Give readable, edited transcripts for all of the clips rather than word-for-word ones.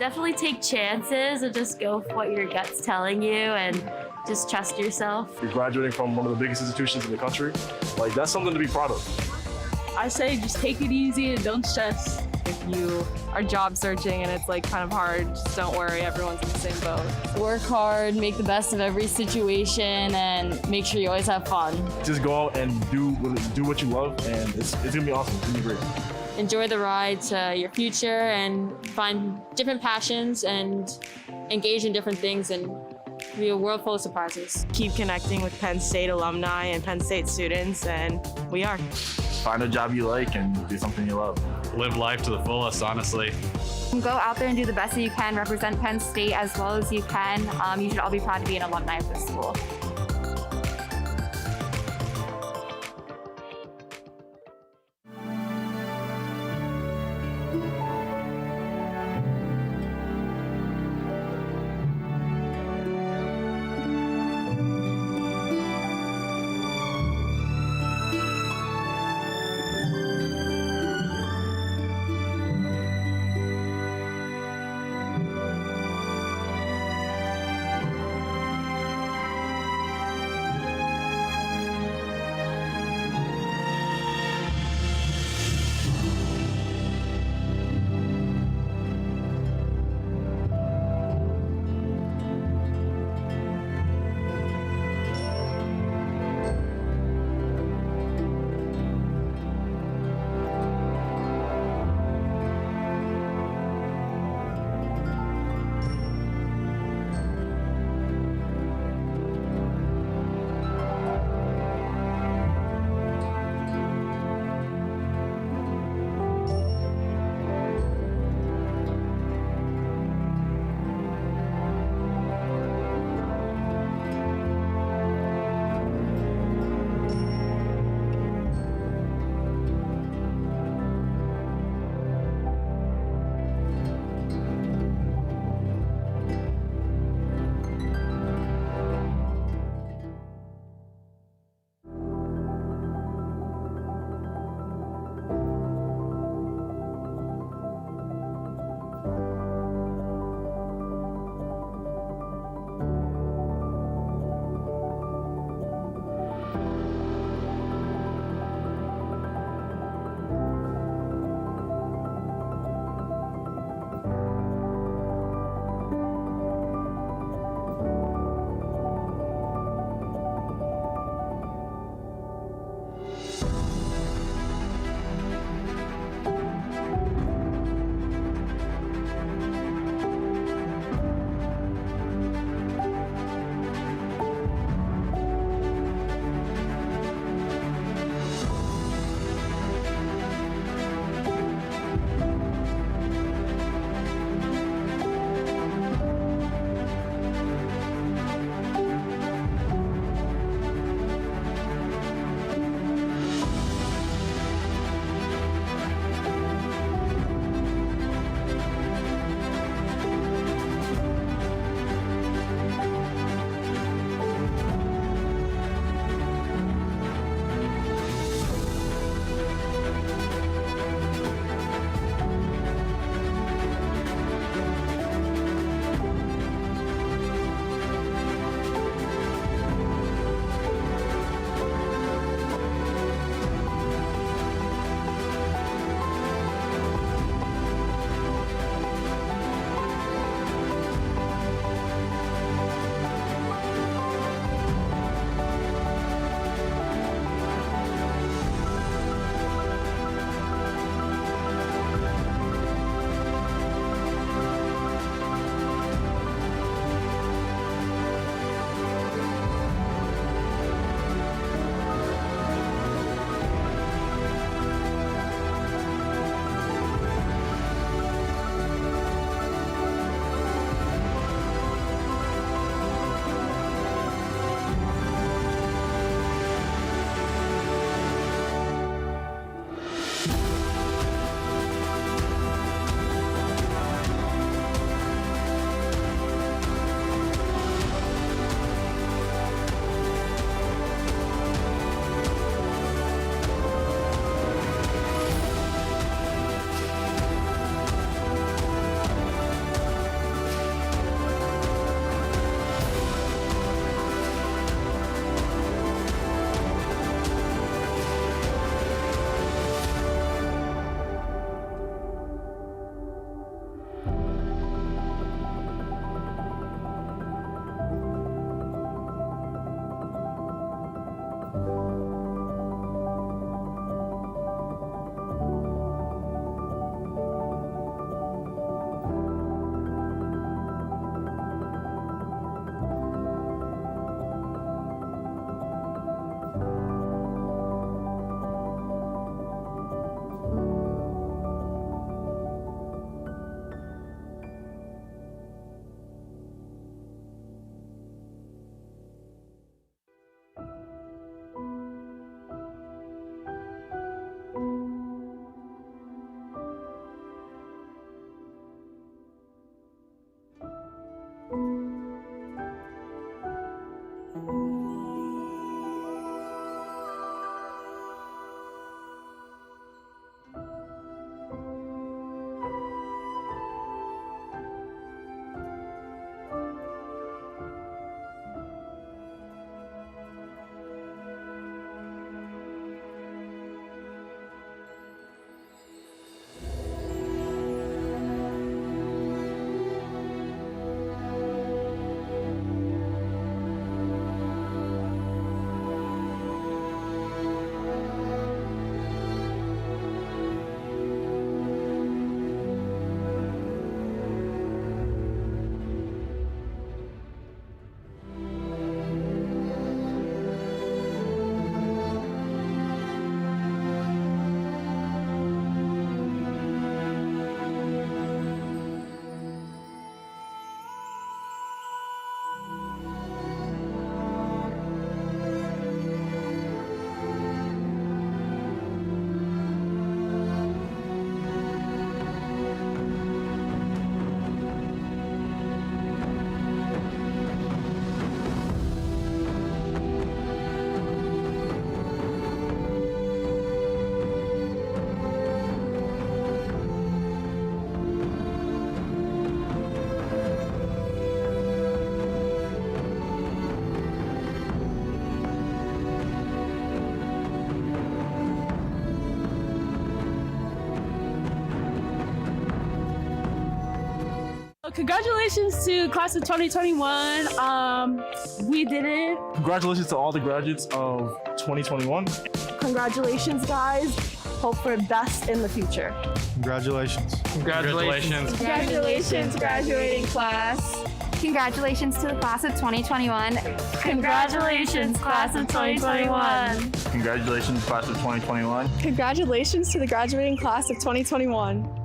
Definitely take chances and just go for what your gut's telling you and just trust yourself. You're graduating from one of the biggest institutions in the country. Like, that's something to be proud of. I say just take it easy and don't stress. If you are job searching and it's like kind of hard, just don't worry, everyone's in the same boat. Work hard, make the best of every situation, and make sure you always have fun. Just go out and do what you love, and it's gonna be awesome. It's gonna be great. Enjoy the ride to your future and find different passions and engage in different things and be a world full of surprises. Keep connecting with Penn State alumni and Penn State students, and we are. Find a job you like and do something you love. Live life to the fullest, honestly. Go out there and do the best that you can, represent Penn State as well as you can. You should all be proud to be an alumni of this school. Congratulations to class of 2021. We did it. Congratulations to all the graduates of 2021. Congratulations, guys. Hope for the best in the future. Congratulations. Congratulations. Congratulations, graduating class. Congratulations to the class of 2021. Congratulations, class of 2021. Congratulations, class of 2021. Congratulations to the graduating class of 2021.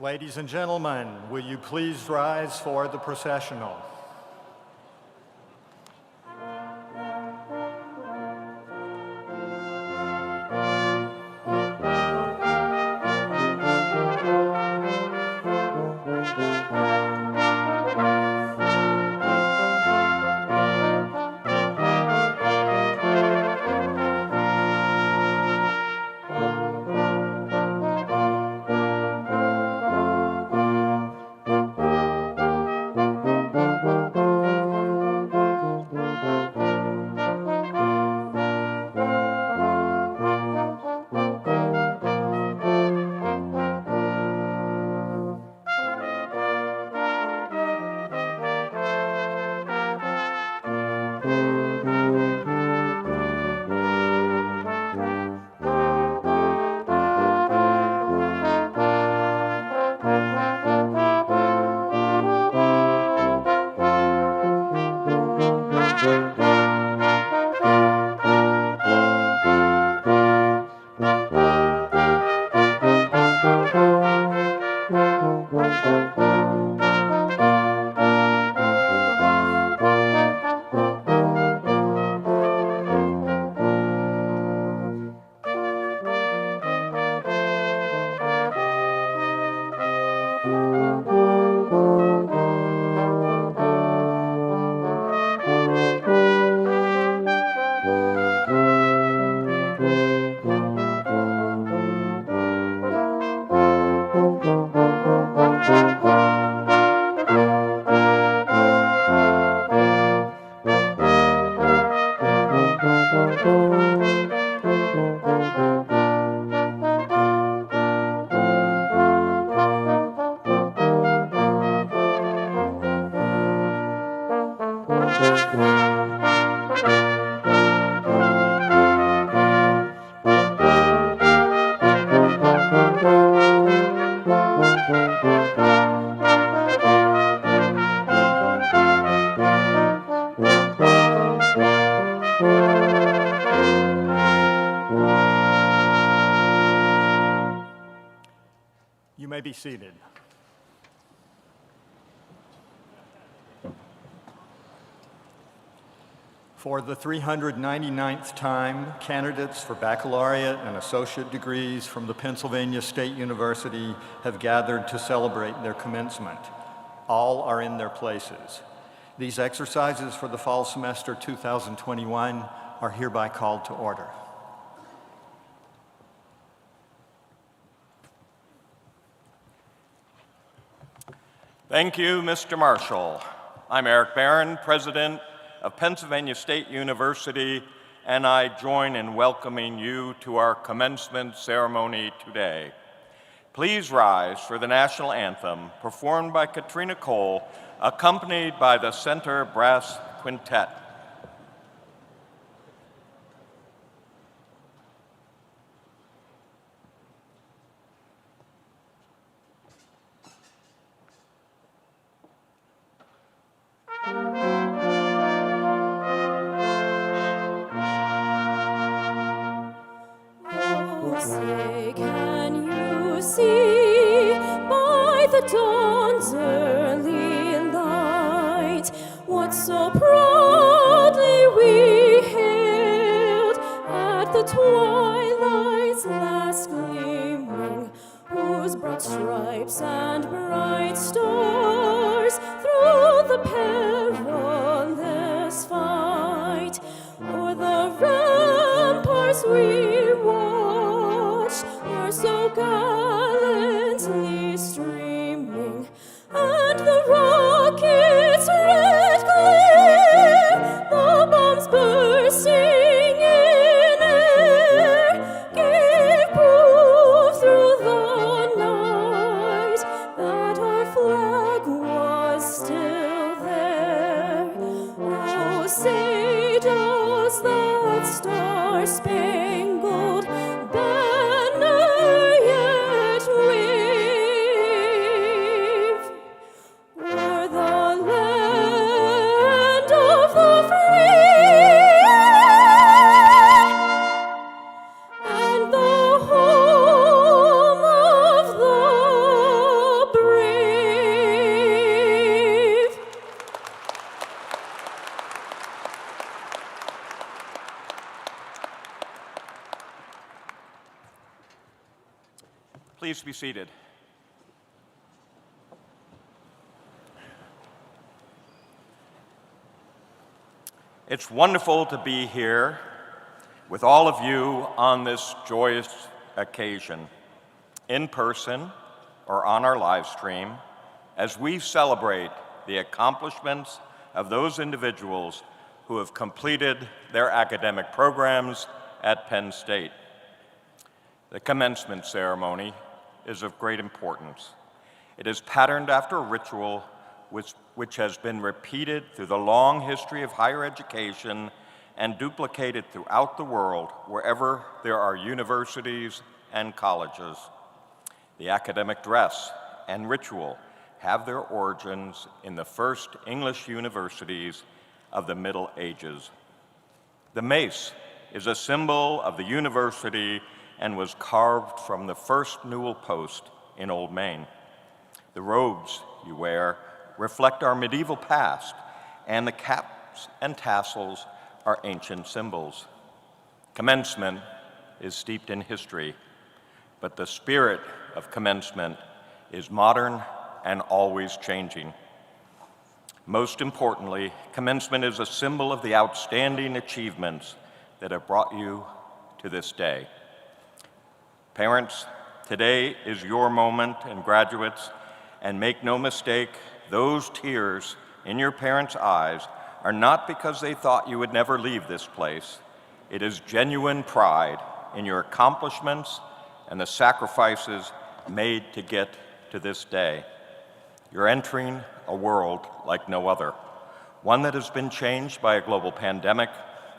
Ladies and gentlemen, will you please rise for the processional? You may be seated. For the 399th time, candidates for baccalaureate and associate degrees from the Pennsylvania State University have gathered to celebrate their commencement. All are in their places. These exercises for the fall semester 2021 are hereby called to order. Thank you, Mr. Marshall. I'm Eric Barron, President of Pennsylvania State University, and I join in welcoming you to our commencement ceremony today. Please rise for the national anthem performed by Katrina Cole, accompanied by the Center Brass Quintet. Say, can you see by the dawn's early light what so proudly we hailed at the twilight's last gleaming, whose broad stripes and bright stars through the perilous fight o'er the ramparts we watched were so gallantly streaming, and the rockets' red glare, the bombs bursting in air, gave proof through the night that our flag was still there. Oh, say does that star-spangled banner yet wave o'er the land of the free and the home of the Please be seated. It's wonderful to be here with all of you on this joyous occasion, in person or on our live stream, as we celebrate the accomplishments of those individuals who have completed their academic programs at Penn State. The commencement ceremony is of great importance. It is patterned after a ritual which has been repeated through the long history of higher education and duplicated throughout the world wherever there are universities and colleges. The academic dress and ritual have their origins in the first English universities of the Middle Ages. The mace is a symbol of the university and was carved from the first newel post in Old Main. The robes you wear reflect our medieval past, and the caps and tassels are ancient symbols. Commencement is steeped in history, but the spirit of commencement is modern and always changing. Most importantly, commencement is a symbol of the outstanding achievements that have brought you to this day. Parents, today is your moment, and graduates, and make no mistake, those tears in your parents' eyes are not because they thought you would never leave this place. It is genuine pride in your accomplishments and the sacrifices made to get to this day. You're entering a world like no other, one that has been changed by a global pandemic,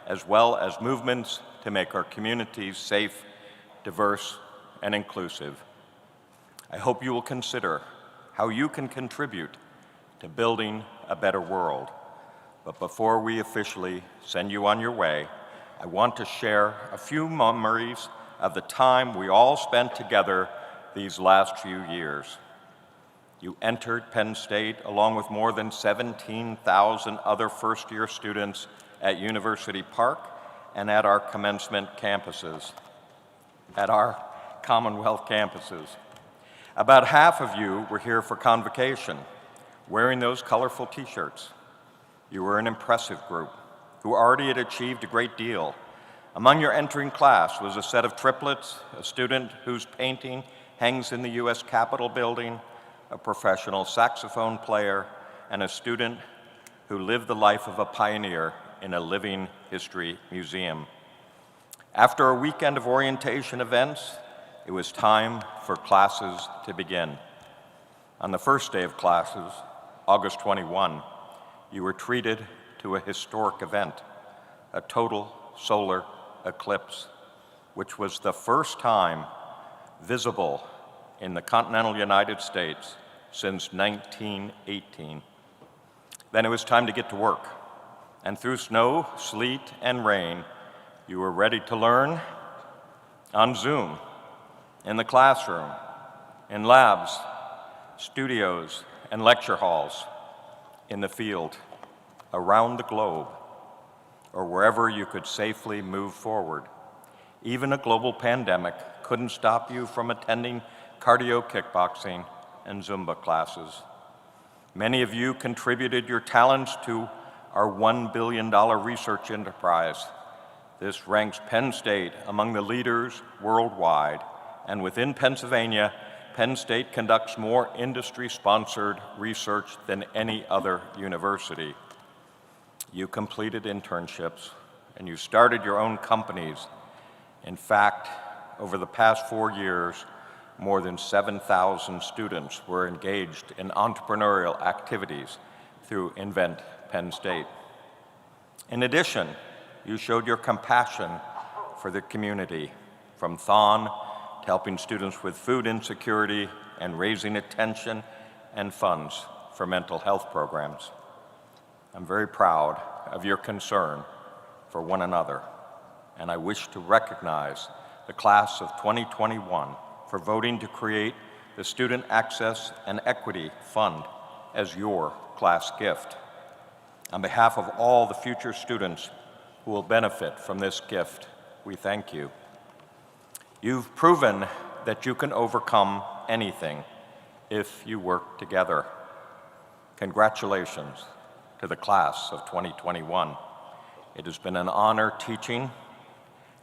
as well as movements to make our communities safe, diverse, and inclusive. I hope you will consider how you can contribute to building a better world. But before we officially send you on your way, I want to share a few memories of the time we all spent together these last few years. You entered Penn State along with more than 17,000 other first-year students at University Park and at our commencement campuses, at our Commonwealth campuses. About half of you were here for convocation, wearing those colorful t-shirts. You were an impressive group who already had achieved a great deal. Among your entering class was a set of triplets, a student whose painting hangs in the U.S. Capitol building, a professional saxophone player, and a student who lived the life of a pioneer in a living history museum. After a weekend of orientation events, it was time for classes to begin. On the first day of classes, August 21, you were treated to a historic event, a total solar eclipse, which was the first time visible in the continental United States since 1918. Then it was time to get to work, and through snow, sleet, and rain, you were ready to learn on Zoom, in the classroom, in labs, studios, and lecture halls, in the field, around the globe, or wherever you could safely move forward. Even a global pandemic couldn't stop you from attending cardio kickboxing and Zumba classes. Many of you contributed your talents to our $1 billion research enterprise. This ranks Penn State among the leaders worldwide, and within Pennsylvania, Penn State conducts more industry-sponsored research than any other university. You completed internships, and you started your own companies. In fact, over the past 4 years, more than 7,000 students were engaged in entrepreneurial activities through Invent Penn State. In addition, you showed your compassion for the community, from Thon to helping students with food insecurity and raising attention and funds for mental health programs. I'm very proud of your concern for one another, and I wish to recognize the class of 2021 for voting to create the Student Access and Equity Fund as your class gift. On behalf of all the future students who will benefit from this gift, we thank you. You've proven that you can overcome anything if you work together. Congratulations to the class of 2021. It has been an honor teaching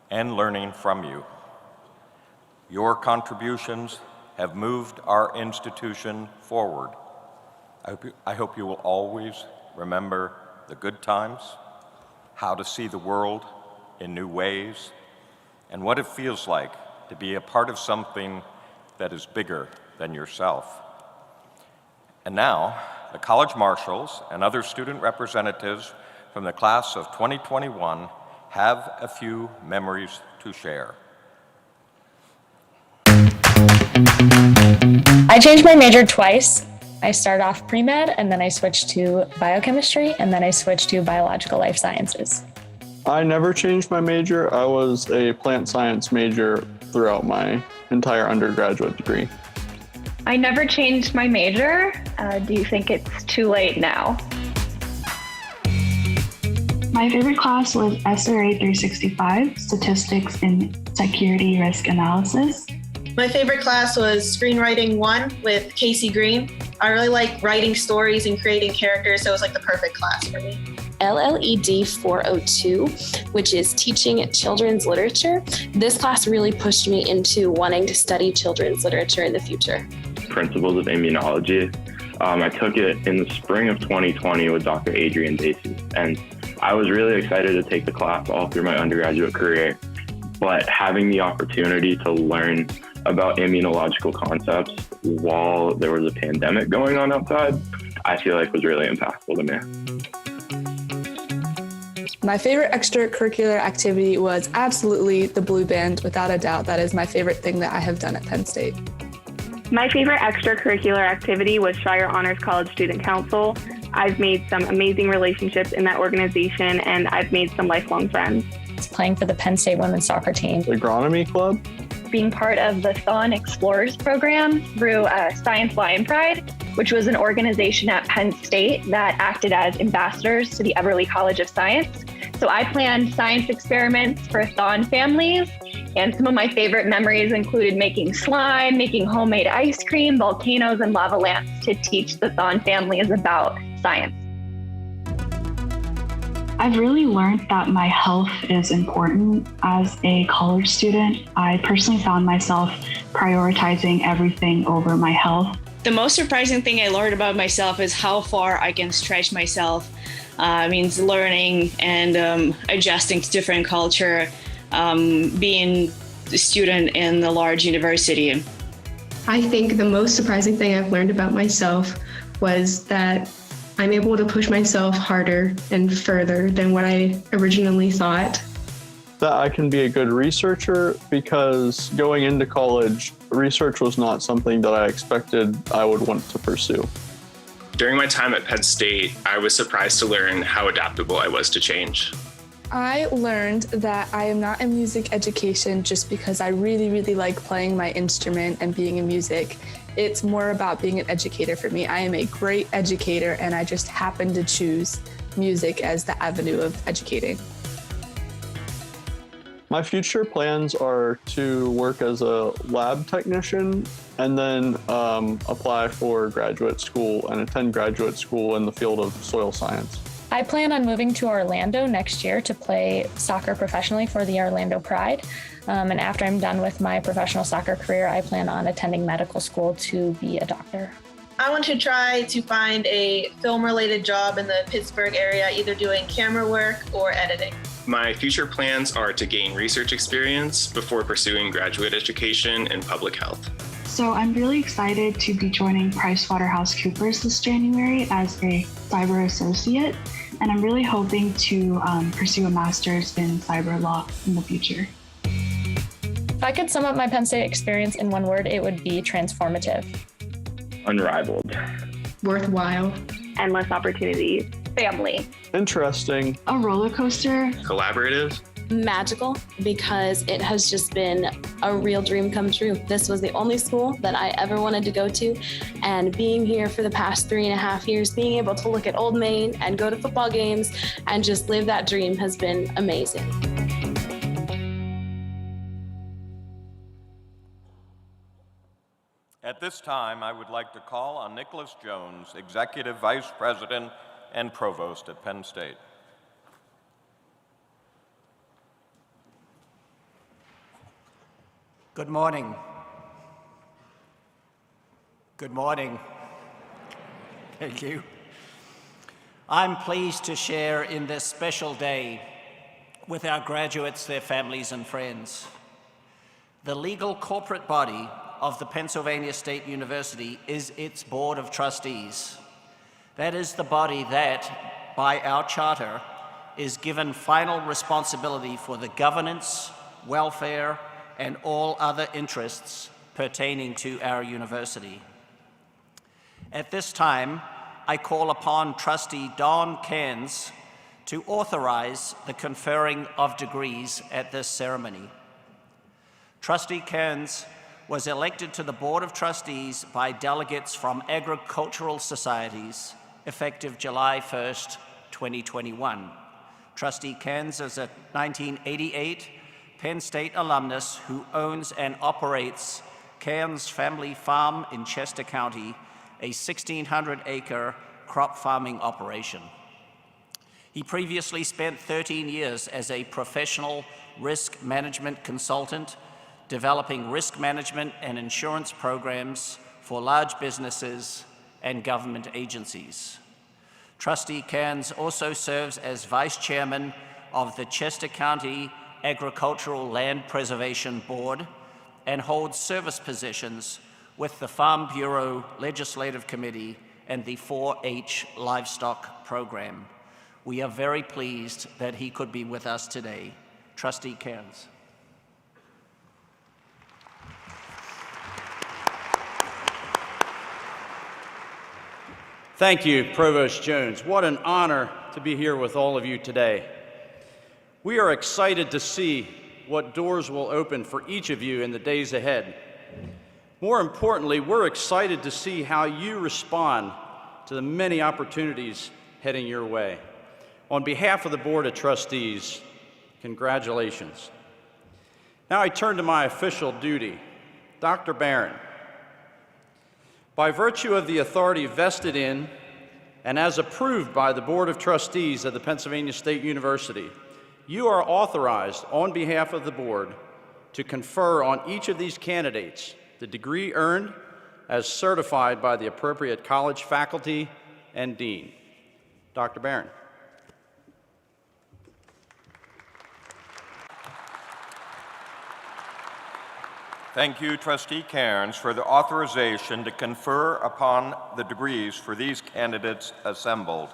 and learning from you. Your contributions have moved our institution forward. I hope you will always remember the good times, how to see the world in new ways, and what it feels like to be a part of something that is bigger than yourself. And now, the College Marshals and other student representatives from the class of 2021 have a few memories to share. I changed my major twice. I started off pre-med, and then I switched to biochemistry, and then I switched to biological life sciences. I never changed my major. I was a plant science major throughout my entire undergraduate degree. I never changed my major. Do you think it's too late now? My favorite class was SRA 365, Statistics and Security Risk Analysis. My favorite class was Screenwriting 1 with Casey Green. I really like writing stories and creating characters, so it was like the perfect class for me. LLED 402, which is teaching children's literature. This class really pushed me into wanting to study children's literature in the future. Principles of Immunology. I took it in the spring of 2020 with Dr. Adrian Dacey, and I was really excited to take the class all through my undergraduate career. But having the opportunity to learn about immunological concepts while there was a pandemic going on outside, I feel like was really impactful to me. My favorite extracurricular activity was absolutely the Blue Band. Without a doubt, that is my favorite thing that I have done at Penn State. My favorite extracurricular activity was Shire Honors College Student Council. I've made some amazing relationships in that organization, and I've made some lifelong friends. Playing for the Penn State women's soccer team. The Agronomy Club. Being part of the Thon Explorers program through Science Lion Pride, which was an organization at Penn State that acted as ambassadors to the Everly College of Science. So I planned science experiments for Thon families, and some of my favorite memories included making slime, making homemade ice cream, volcanoes, and lava lamps to teach the Thon families about science. I've really learned that my health is important. As a college student, I personally found myself prioritizing everything over my health. The most surprising thing I learned about myself is how far I can stretch myself. It means learning and adjusting to different culture, being a student in a large university. I think the most surprising thing I've learned about myself was that I'm able to push myself harder and further than what I originally thought. That I can be a good researcher, because going into college, research was not something that I expected I would want to pursue. During my time at Penn State, I was surprised to learn how adaptable I was to change. I learned that I am not in music education just because I really like playing my instrument and being in music. It's more about being an educator for me. I am a great educator, and I just happen to choose music as the avenue of educating. My future plans are to work as a lab technician and then apply for graduate school and attend graduate school in the field of soil science. I plan on moving to Orlando next year to play soccer professionally for the Orlando Pride. And after I'm done with my professional soccer career, I plan on attending medical school to be a doctor. I want to try to find a film-related job in the Pittsburgh area, either doing camera work or editing. My future plans are to gain research experience before pursuing graduate education in public health. So I'm really excited to be joining PricewaterhouseCoopers this January as a cyber associate, and I'm really hoping to pursue a master's in cyber law in the future. If I could sum up my Penn State experience in one word, it would be transformative. Unrivaled. Worthwhile. Endless opportunities. Family. Interesting. A roller coaster. Collaborative. Magical, because it has just been a real dream come true. This was the only school that I ever wanted to go to, and being here for the past 3.5 years, being able to look at Old Main and go to football games and just live that dream has been amazing. At this time, I would like to call on Nicholas Jones, Executive Vice President and Provost at Penn State. Good morning. Good morning. Thank you. I'm pleased to share in this special day with our graduates, their families, and friends. The legal corporate body of the Pennsylvania State University is its Board of Trustees. That is the body that, by our charter, is given final responsibility for the governance, welfare, and all other interests pertaining to our university. At this time, I call upon Trustee Don Cairns to authorize the conferring of degrees at this ceremony. Trustee Cairns was elected to the Board of Trustees by delegates from agricultural societies effective July 1st, 2021. Trustee Cairns is a 1988 Penn State alumnus who owns and operates Cairns Family Farm in Chester County, a 1,600-acre crop farming operation. He previously spent 13 years as a professional risk management consultant, developing risk management and insurance programs for large businesses and government agencies. Trustee Cairns also serves as Vice Chairman of the Chester County Agricultural Land Preservation Board and holds service positions with the Farm Bureau Legislative Committee and the 4-H Livestock Program. We are very pleased that he could be with us today. Trustee Cairns. Thank you, Provost Jones. What an honor to be here with all of you today. We are excited to see what doors will open for each of you in the days ahead. More importantly, we're excited to see how you respond to the many opportunities heading your way. On behalf of the Board of Trustees, congratulations. Now I turn to my official duty. Dr. Barron, by virtue of the authority vested in and as approved by the Board of Trustees of the Pennsylvania State University, you are authorized on behalf of the board to confer on each of these candidates the degree earned as certified by the appropriate college faculty and dean. Dr. Barron. Thank you, Trustee Cairns, for the authorization to confer upon the degrees for these candidates assembled.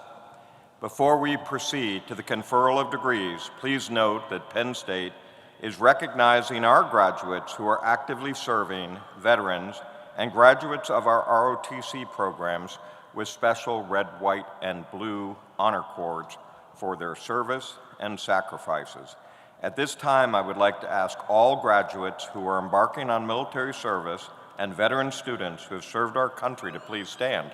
Before we proceed to the conferral of degrees, please note that Penn State is recognizing our graduates who are actively serving, veterans, and graduates of our ROTC programs with special red, white, and blue honor cords for their service and sacrifices. At this time, I would like to ask all graduates who are embarking on military service and veteran students who have served our country to please stand.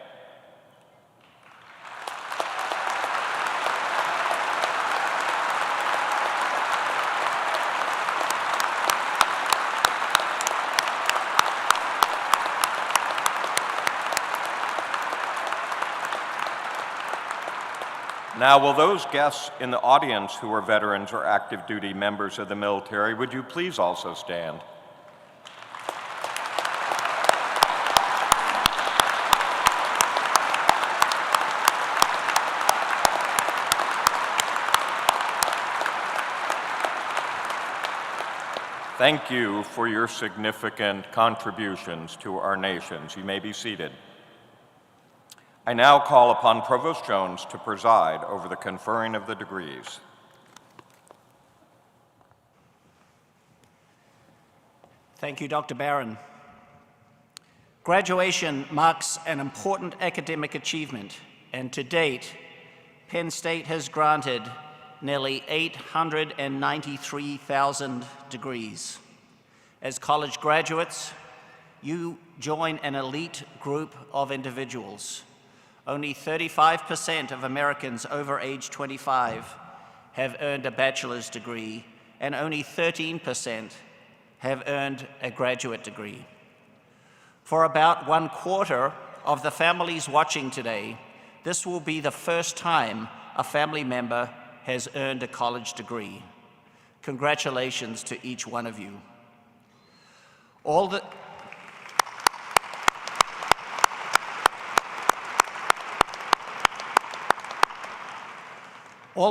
Now, will those guests in the audience who are veterans or active duty members of the military, would you please also stand? Thank you for your significant contributions to our nations. You may be seated. I now call upon Provost Jones to preside over the conferring of the degrees. Thank you, Dr. Barron. Graduation marks an important academic achievement, and to date, Penn State has granted nearly 893,000 degrees. As college graduates, you join an elite group of individuals. Only 35% of Americans over age 25 have earned a bachelor's degree, and only 13% have earned a graduate degree. For about 1/4 of the families watching today, this will be the first time a family member has earned a college degree. Congratulations to each one of you. All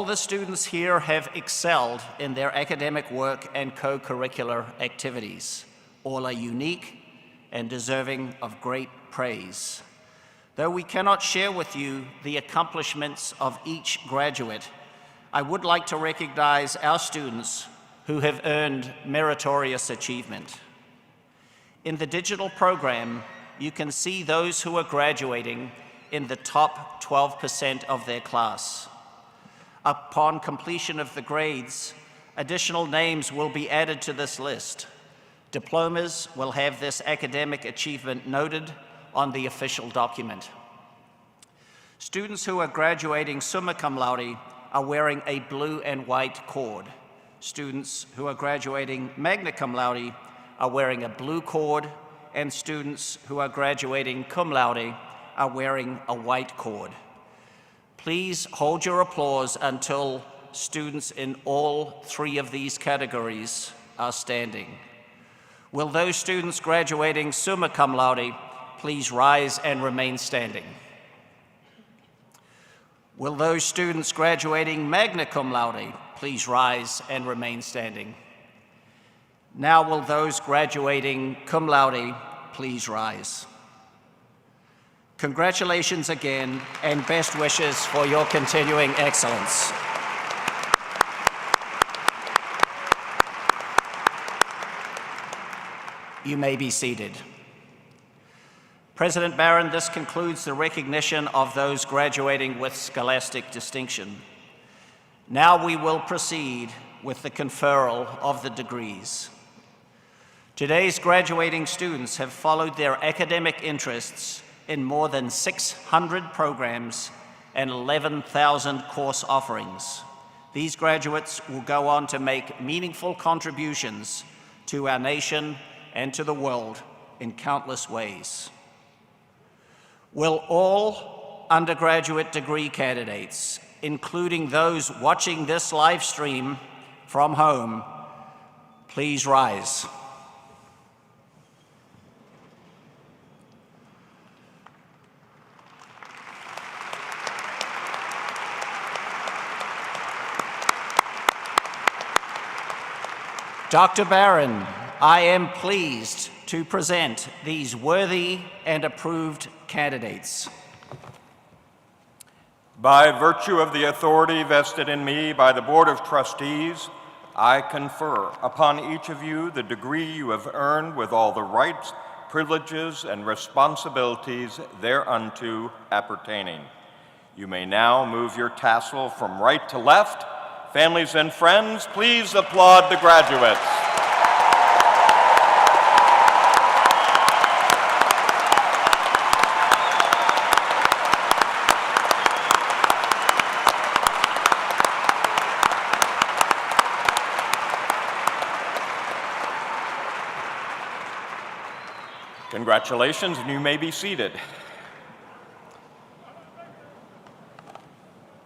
the students here have excelled in their academic work and co-curricular activities. All are unique and deserving of great praise. Though we cannot share with you the accomplishments of each graduate, I would like to recognize our students who have earned meritorious achievement. In the digital program, you can see those who are graduating in the top 12% of their class. Upon completion of the grades, additional names will be added to this list. Diplomas will have this academic achievement noted on the official document. Students who are graduating summa cum laude are wearing a blue and white cord. Students who are graduating magna cum laude are wearing a blue cord, and students who are graduating cum laude are wearing a white cord. Please hold your applause until students in all three of these categories are standing. Will those students graduating summa cum laude please rise and remain standing? Will those students graduating magna cum laude please rise and remain standing? Now will those graduating cum laude please rise? Congratulations again, and best wishes for your continuing excellence. You may be seated. President Barron, this concludes the recognition of those graduating with scholastic distinction. Now we will proceed with the conferral of the degrees. Today's graduating students have followed their academic interests in more than 600 programs and 11,000 course offerings. These graduates will go on to make meaningful contributions to our nation and to the world in countless ways. Will all undergraduate degree candidates, including those watching this live stream from home, please rise? Dr. Barron, I am pleased to present these worthy and approved candidates. By virtue of the authority vested in me by the Board of Trustees, I confer upon each of you the degree you have earned with all the rights, privileges, and responsibilities thereunto appertaining. You may now move your tassel from right to left. Families and friends, please applaud the graduates. Congratulations, and you may be seated.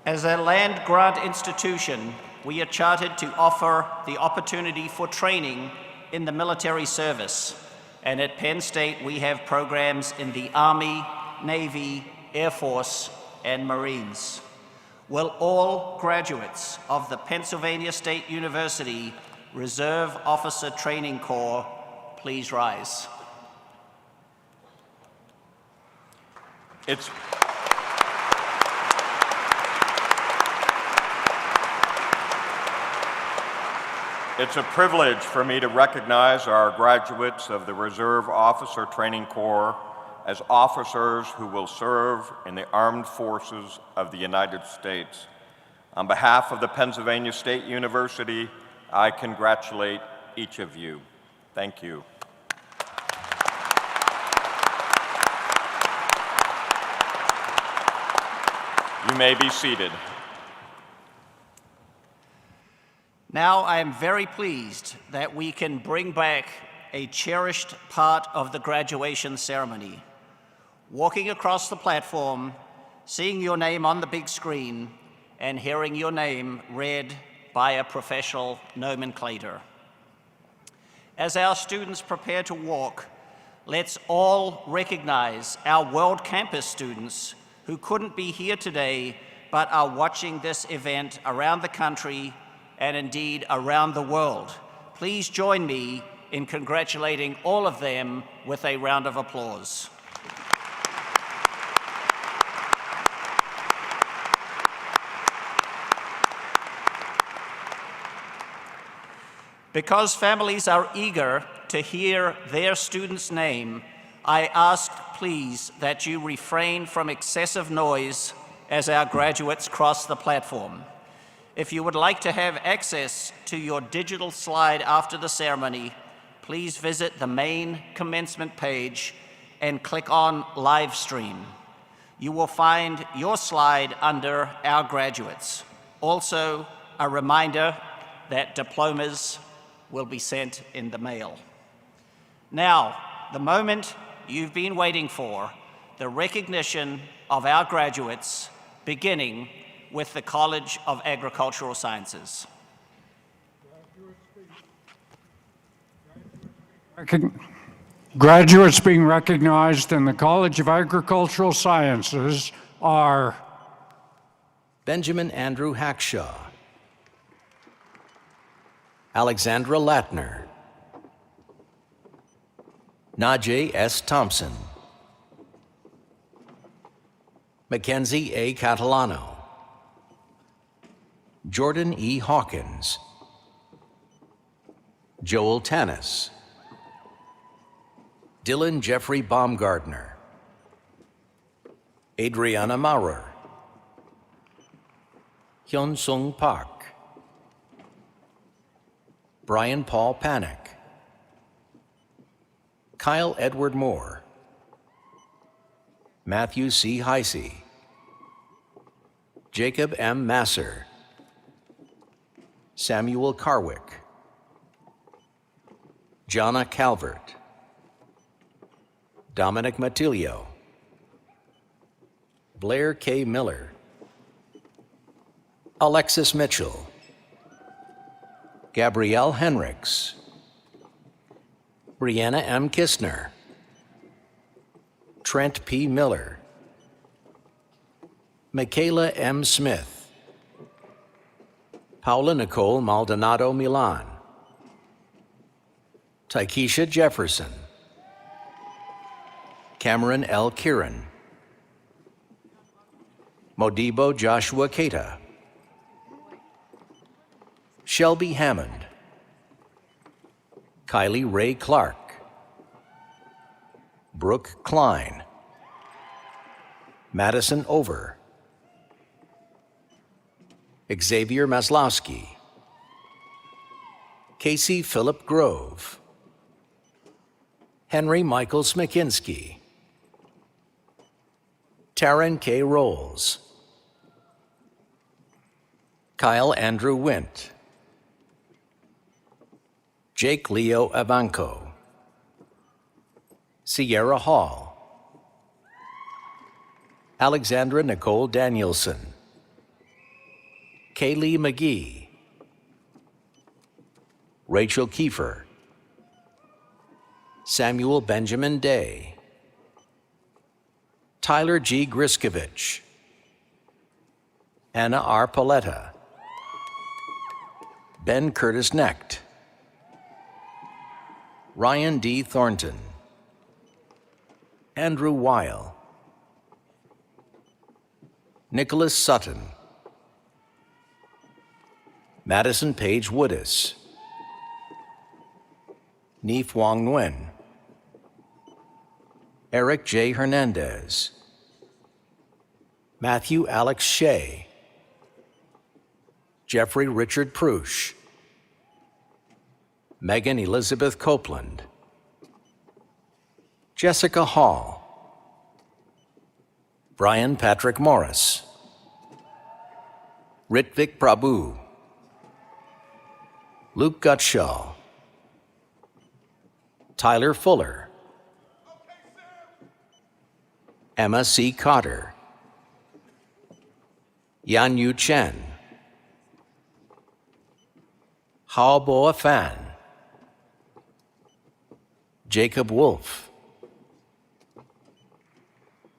As a land-grant institution, we are chartered to offer the opportunity for training in the military service. And at Penn State, we have programs in the Army, Navy, Air Force, and Marines. Will all graduates of the Pennsylvania State University Reserve Officer Training Corps please rise? It's a privilege for me to recognize our graduates of the Reserve Officer Training Corps as officers who will serve in the armed forces of the United States. On behalf of the Pennsylvania State University, I congratulate each of you. Thank you. You may be seated. Now I am very pleased that we can bring back a cherished part of the graduation ceremony. Walking across the platform, seeing your name on the big screen, and hearing your name read by a professional nomenclator. As our students prepare to walk, let's all recognize our World Campus students who couldn't be here today but are watching this event around the country and indeed around the world. Please join me in congratulating all of them with a round of applause. Because families are eager to hear their student's name, I ask, please, that you refrain from excessive noise as our graduates cross the platform. If you would like to have access to your digital slide after the ceremony, please visit the main commencement page and click on Live Stream. You will find your slide under Our Graduates. Also, a reminder that diplomas will be sent in the mail. Now, the moment you've been waiting for, the recognition of our graduates, beginning with the College of Agricultural Sciences. Graduates being recognized in the College of Agricultural Sciences are Benjamin Andrew Hackshaw, Alexandra Latner, Najee S. Thompson, Mackenzie A. Catalano, Jordan E. Hawkins, Joel Tanis, Dylan Jeffrey Baumgardner, Adriana Maurer, Hyun Sung Park, Brian Paul Panic, Kyle Edward Moore, Matthew C. Heisey, Jacob M. Masser, Samuel Carwick, Jonna Calvert, Dominic Matilio, Blair K. Miller, Alexis Mitchell, Gabrielle Henricks, Brianna M. Kistner, Trent P. Miller, Michaela M. Smith, Paula Nicole Maldonado Milan, Taikisha Jefferson, Cameron L. Kieran, Modibo Joshua Keita, Shelby Hammond, Kylie Ray Clark, Brooke Klein, Madison Over, Xavier Maslowski, Casey Philip Grove, Henry Michael Smikinski, Taryn K. Rolls, Kyle Andrew Wint, Jake Leo Avanco, Sierra Hall, Alexandra Nicole Danielson, Kaylee McGee, Rachel Kiefer, Samuel Benjamin Day, Tyler G. Griskovich, Anna R. Paletta, Ben Curtis Necht, Ryan D. Thornton, Andrew Weil, Nicholas Sutton, Madison Page Woodis, Neef Wong Nguyen, Eric J. Hernandez, Matthew Alex Shea, Jeffrey Richard Prush, Megan Elizabeth Copeland, Jessica Hall, Brian Patrick Morris, Ritvik Prabhu, Luke Gutshaw, Tyler Fuller, Emma C. Cotter, Yan Yu Chen, Hao Boa Fan, Jacob Wolf,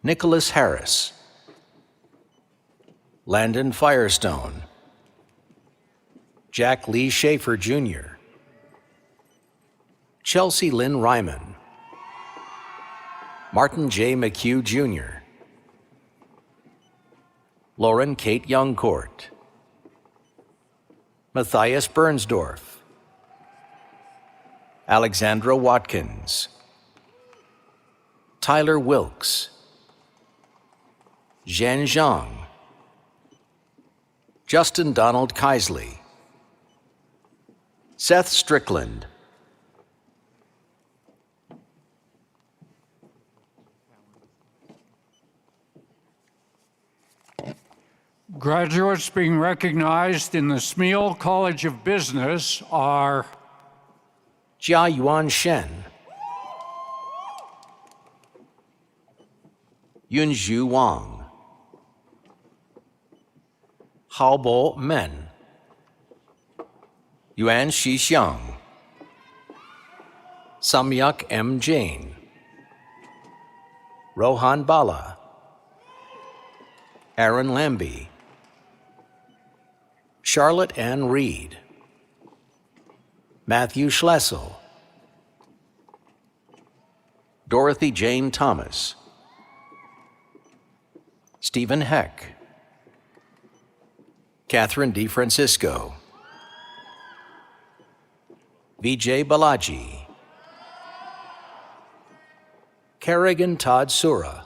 Nicholas Harris, Landon Firestone, Jack Lee Schaefer Jr., Chelsea Lynn Ryman, Martin J. McHugh Jr., Lauren Kate Youngcourt, Matthias Bernsdorf, Alexandra Watkins, Tyler Wilkes, Zhen Zhang, Justin Donald Keisley, Seth Strickland, Graduates being recognized in the Smeal College of Business are Jia Yuan Shen, Yunzhu Wang, Haobo Men, Yuan Shixiang, Samyak M. Jain, Rohan Bala, Aaron Lambie, Charlotte Ann Reed, Matthew Schlessel, Dorothy Jane Thomas, Stephen Heck, Catherine DeFrancisco, Vijay Balaji, Kerrigan Todd Sura,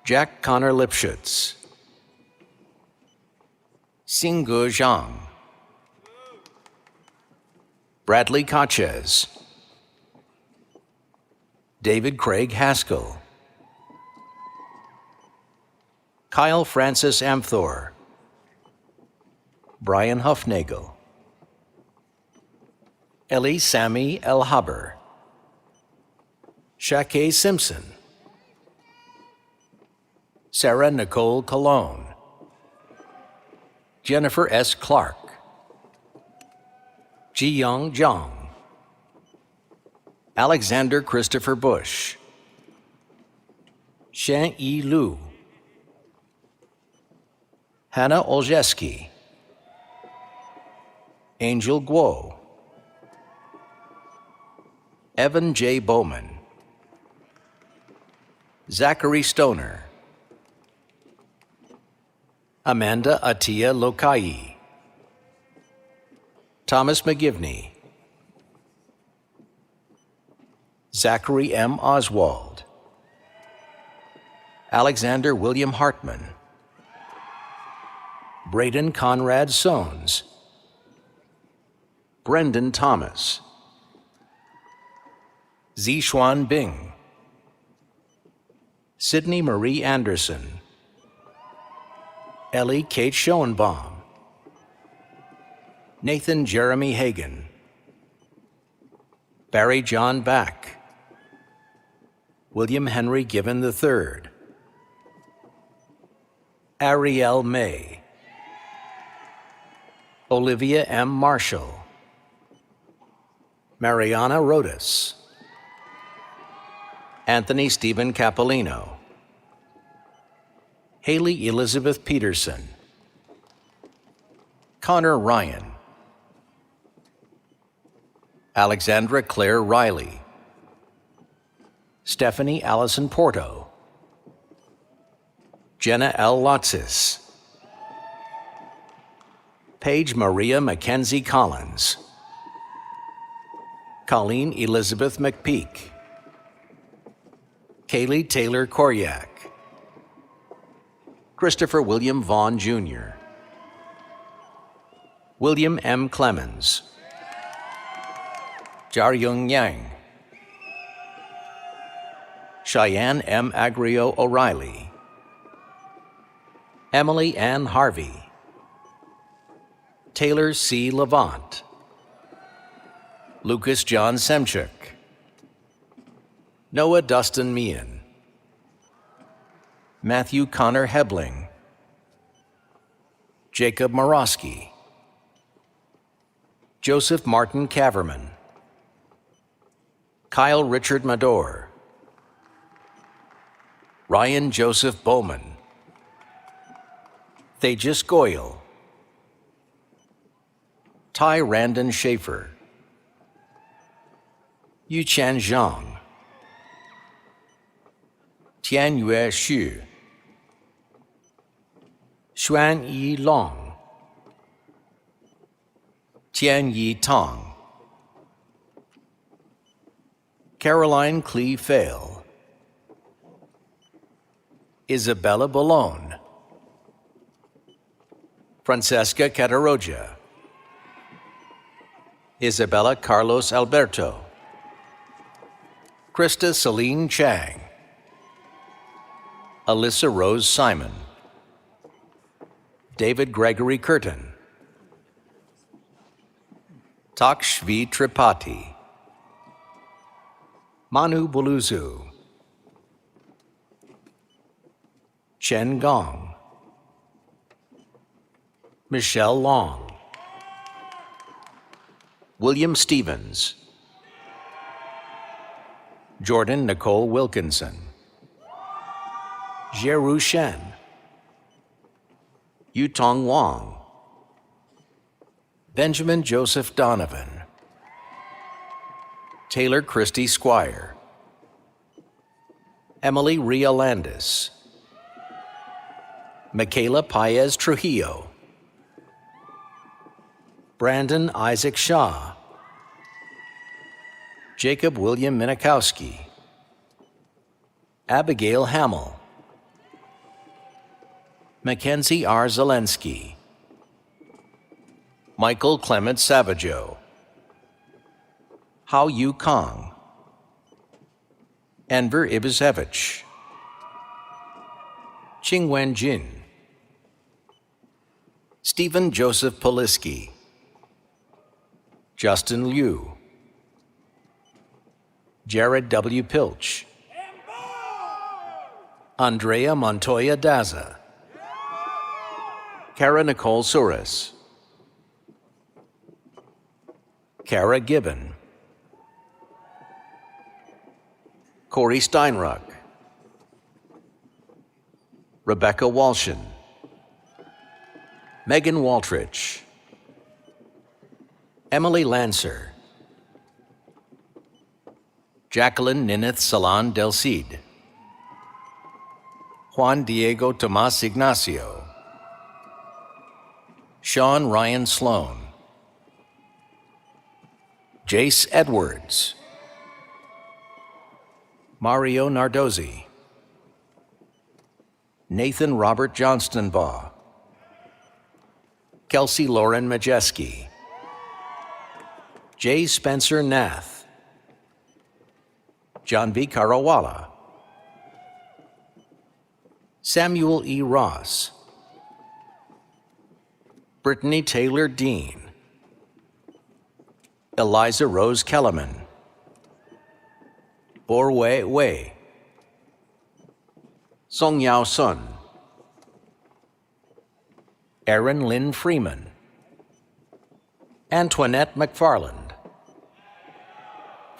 Jack Connor Lipschutz, Xingge Zhang, Bradley Cochez, David Craig Haskell, Kyle Francis Amthor, Brian Huffnagel, Ellie Sammy El Haber, Shakay Simpson, Sarah Nicole Colon, Jennifer S. Clark, Ji-Young Zhang, Alexander Christopher Bush, Shan-Yi Lu, Hannah Olszewski, Angel Guo, Evan J. Bowman, Zachary Stoner, Amanda Atia Lokai, Thomas McGivney, Zachary M. Oswald, Alexander William Hartman, Braden Conrad Sones, Brendan Thomas, Zixuan Bing, Sydney Marie Anderson, Ellie Kate Schoenbaum, Nathan Jeremy Hagan, Barry John Back, William Henry Given III, Ariel May, Olivia M. Marshall, Mariana Rodas, Anthony Stephen Capolino, Haley Elizabeth Peterson, Connor Ryan, Alexandra Claire Riley, Stephanie Allison Porto, Jenna L. Lotsis, Paige Maria Mackenzie Collins, Colleen Elizabeth McPeak, Kaylee Taylor Koryak, Christopher William Vaughn Jr., William M. Clemens, Jaryung Yang, Cheyenne M. Agrio O'Reilly, Emily Ann Harvey, Taylor C. Levant, Lucas John Semchuk, Noah Dustin Meehan, Matthew Connor Hebling, Jacob Morosky, Joseph Martin Caverman, Kyle Richard Mador, Ryan Joseph Bowman, Thejis Goyal, Ty Randon Schaefer, Yuchan Zhang, Tianyue Xu, Xuan Yi Long, Tian Yi Tong, Caroline Clee Fail, Isabella Bolone, Francesca Cataroja, Isabella Carlos Alberto, Krista Celine Chang, Alyssa Rose Simon, David Gregory Curtin, Takshvi Tripathi, Manu Buluzu, Chen Gong, Michelle Long, William Stevens, Jordan Nicole Wilkinson, Jieru Shen, Yutong Wang, Benjamin Joseph Donovan, Taylor Christie Squire, Emily Rhea Landis, Michaela Paez Trujillo, Brandon Isaac Shaw, Jacob William Minikowski, Abigail Hamill, Mackenzie R. Zelensky, Michael Clement Savageau, Hao Yu Kong, Enver Ibizevich, Qingwen Jin, Stephen Joseph Poliski, Justin Liu, Jared W. Pilch, Andrea Montoya Daza, Kara Nicole Suris, Kara Gibbon, Corey Steinruck, Rebecca Walshin, Megan Waltrich, Emily Lancer, Jacqueline Nineth Salon Del Cid, Juan Diego Tomas Ignacio, Sean Ryan Sloan, Jace Edwards, Mario Nardozzi, Nathan Robert Johnstonbaugh, Kelsey Lauren Majeski, J. Spencer Nath, John V. Karawala, Samuel E. Ross, Brittany Taylor Dean, Eliza Rose Kellerman, Borwei Wei, Song Yao Sun, Erin Lynn Freeman, Antoinette McFarland,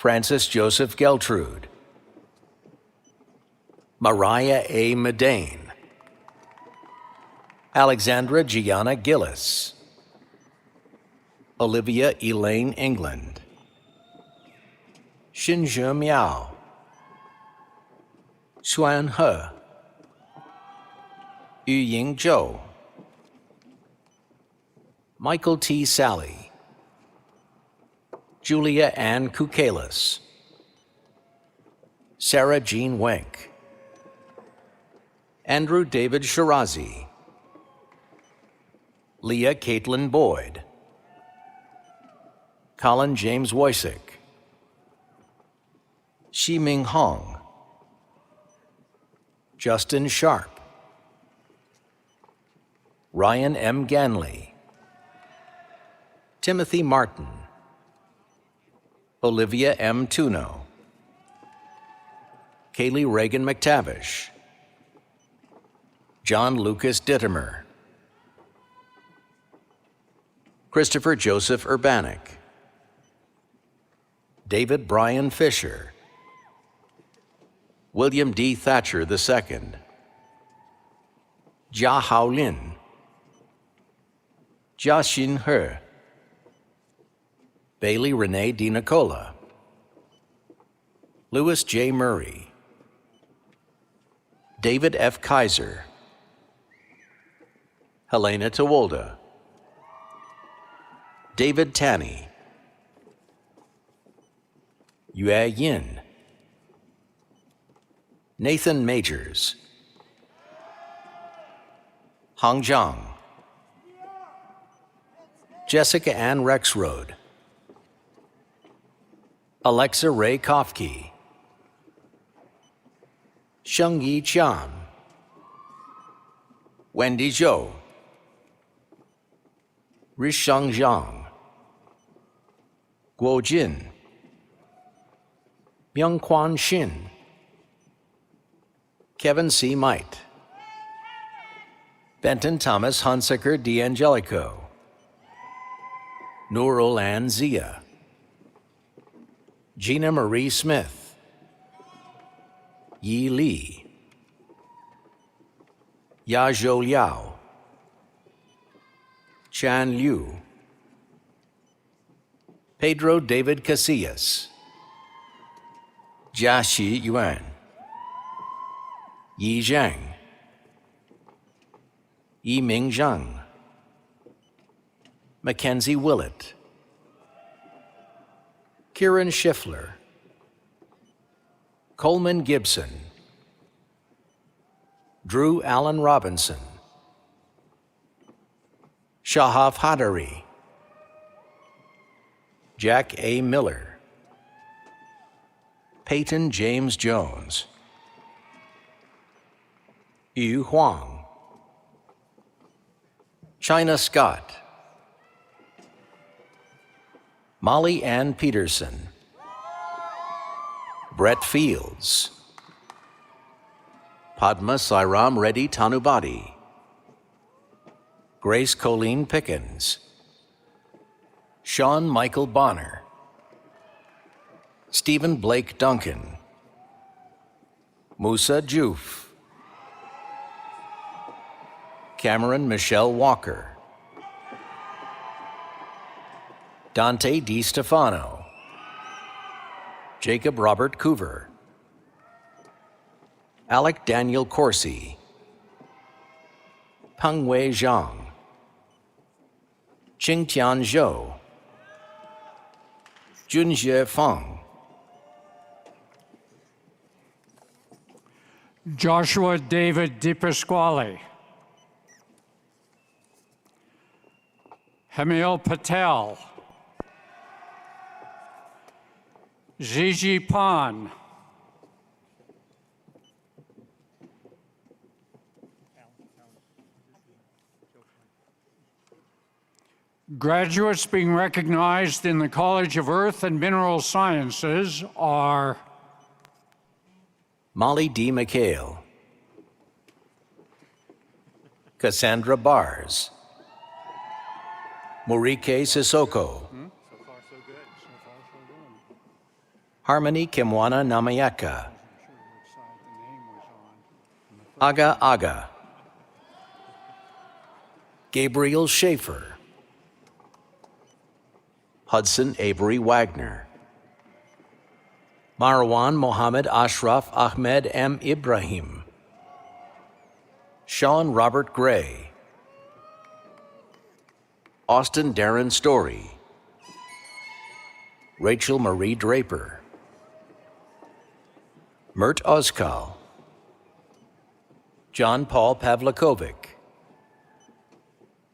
Francis Joseph Geltrude, Mariah A. Medane, Alexandra Gianna Gillis, Olivia Elaine England, Xinzhe Miao, Xuan He, Yuying Zhou, Michael T. Sally, Julia Ann Kukalis, Sarah Jean Wenk, Andrew David Shirazi, Leah Caitlin Boyd, Colin James Woysick, Ximing Hong, Justin Sharp, Ryan M. Ganley, Timothy Martin, Olivia M. Tuno, Kaylee Reagan McTavish, John Lucas Dittemer, Christopher Joseph Urbanik, David Brian Fisher, William D. Thatcher II, Jia Haolin, Jia Xin He, Bailey Renee D. Nicola, Louis J. Murray, David F. Kaiser, Helena Tawolda, David Tanney, Yue Yin, Nathan Majors, Hong Zhang, Jessica Ann Rexroad, Alexa Ray Kofke, Shengyi Qian, Wendy Zhou, Risheng Zhang, Guo Jin, Myungkwan Shin, Kevin C. Might, Benton Thomas Hunsaker D'Angelico, Nurul Ann Zia, Gina Marie Smith, Yi Li, Ya Zhou Liao, Chan Liu, Pedro David Casillas, Jiaxi Yuan, Yi Zhang, Yiming Zhang, Mackenzie Willett, Kieran Schiffler, Coleman Gibson, Drew Allen Robinson, Shahaf Hadari, Jack A. Miller, Peyton James Jones, Yu Huang, China Scott, Molly Ann Peterson, Brett Fields, Padma Sairam Reddy Tanubadi, Grace Colleen Pickens, Sean Michael Bonner, Stephen Blake Duncan, Musa Juf, Cameron Michelle Walker, Dante Di Stefano, Jacob Robert Coover, Alec Daniel Corsi, Peng Wei Zhang, Qingtian Zhou, Junjie Feng, Joshua David DiPasquale, Hamil Patel, Gigi Pan, graduates being recognized in the College of Earth and Mineral Sciences are Molly D. McHale, Cassandra Bars, Murike Sissoko, Harmony Kimwana Namayaka, Aga Aga, Gabriel Schaefer, Hudson Avery Wagner, Marwan Mohammed Ashraf Ahmed M. Ibrahim, Sean Robert Gray, Austin Darren Story, Rachel Marie Draper, Mert Ozkal, John Paul Pavlikovic,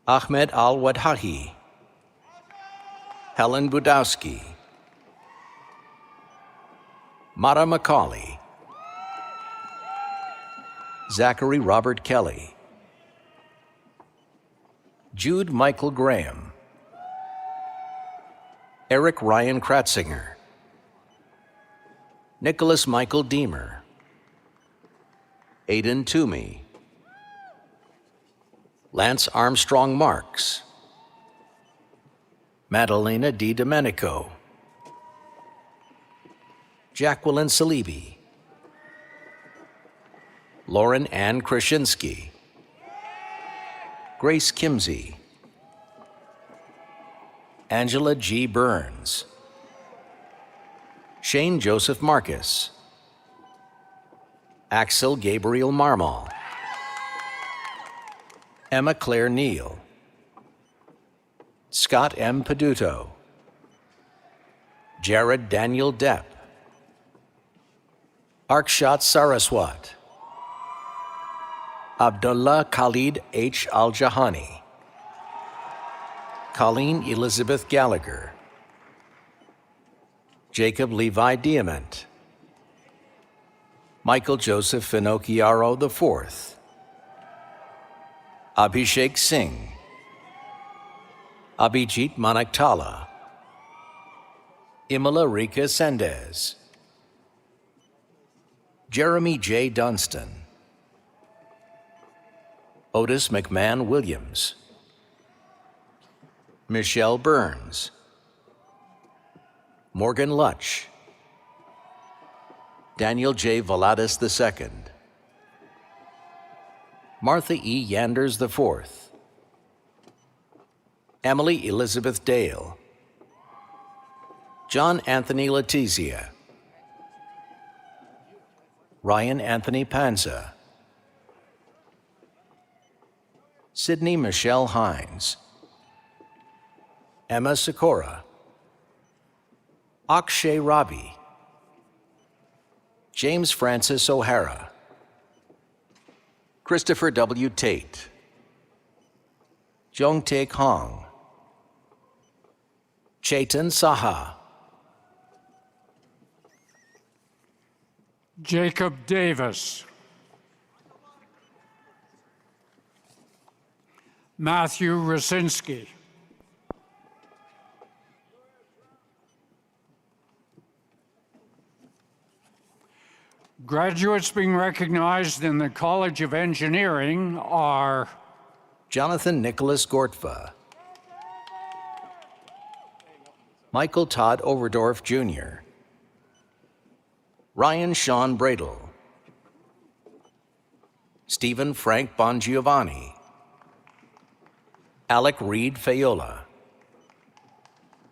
Ahmed Al-Wadhahi, Helen Budowski, Mara McCauley, Zachary Robert Kelly, Jude Michael Graham, Eric Ryan Kratzinger, Nicholas Michael Deemer, Aidan Toomey, Lance Armstrong Marks, Madalena Di Domenico, Jacqueline Salibi, Lauren Ann Krasinski, Grace Kimsey, Angela G. Burns, Shane Joseph Marcus, Axel Gabriel Marmal, Emma Claire Neal, Scott M. Peduto, Jared Daniel Depp, Arkshat Saraswat, Abdullah Khalid H. Al-Jahani, Colleen Elizabeth Gallagher, Jacob Levi Diamant, Michael Joseph Finocchiaro IV, Abhishek Singh, Abhijit Manaktala, Imala Rika Sendez, Jeremy J. Dunstan, Otis McMahon Williams, Michelle Burns, Morgan Lutch, Daniel J. Valadas II, Martha E. Yanders IV, Emily Elizabeth Dale, John Anthony Letizia, Ryan Anthony Panza, Sydney Michelle Hines, Emma Sikora, Akshay Rabi, James Francis O'Hara, Christopher W. Tate, Jong Taek Hong, Chetan Saha, Jacob Davis, Matthew Rosinski, graduates being recognized in the College of Engineering are Jonathan Nicholas Gortva, Michael Todd Overdorf Jr., Ryan Sean Bradle, Stephen Frank Bongiovanni, Alec Reed Fayola,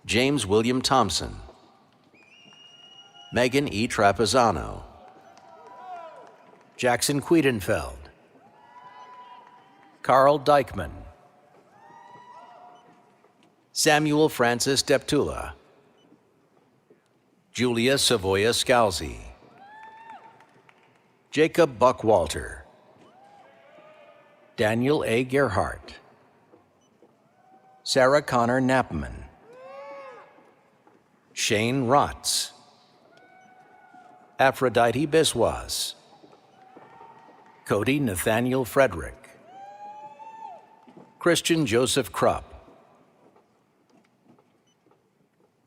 James William Thompson, Megan E. Trapezzano, Jackson Quiedenfeld, Carl Dykman, Samuel Francis Deptula, Julia Savoya Scalzi, Jacob Buckwalter, Daniel A. Gerhardt, Sarah Connor Knappman, Shane Rotz, Aphrodite Biswas, Cody Nathaniel Frederick, Christian Joseph Krupp,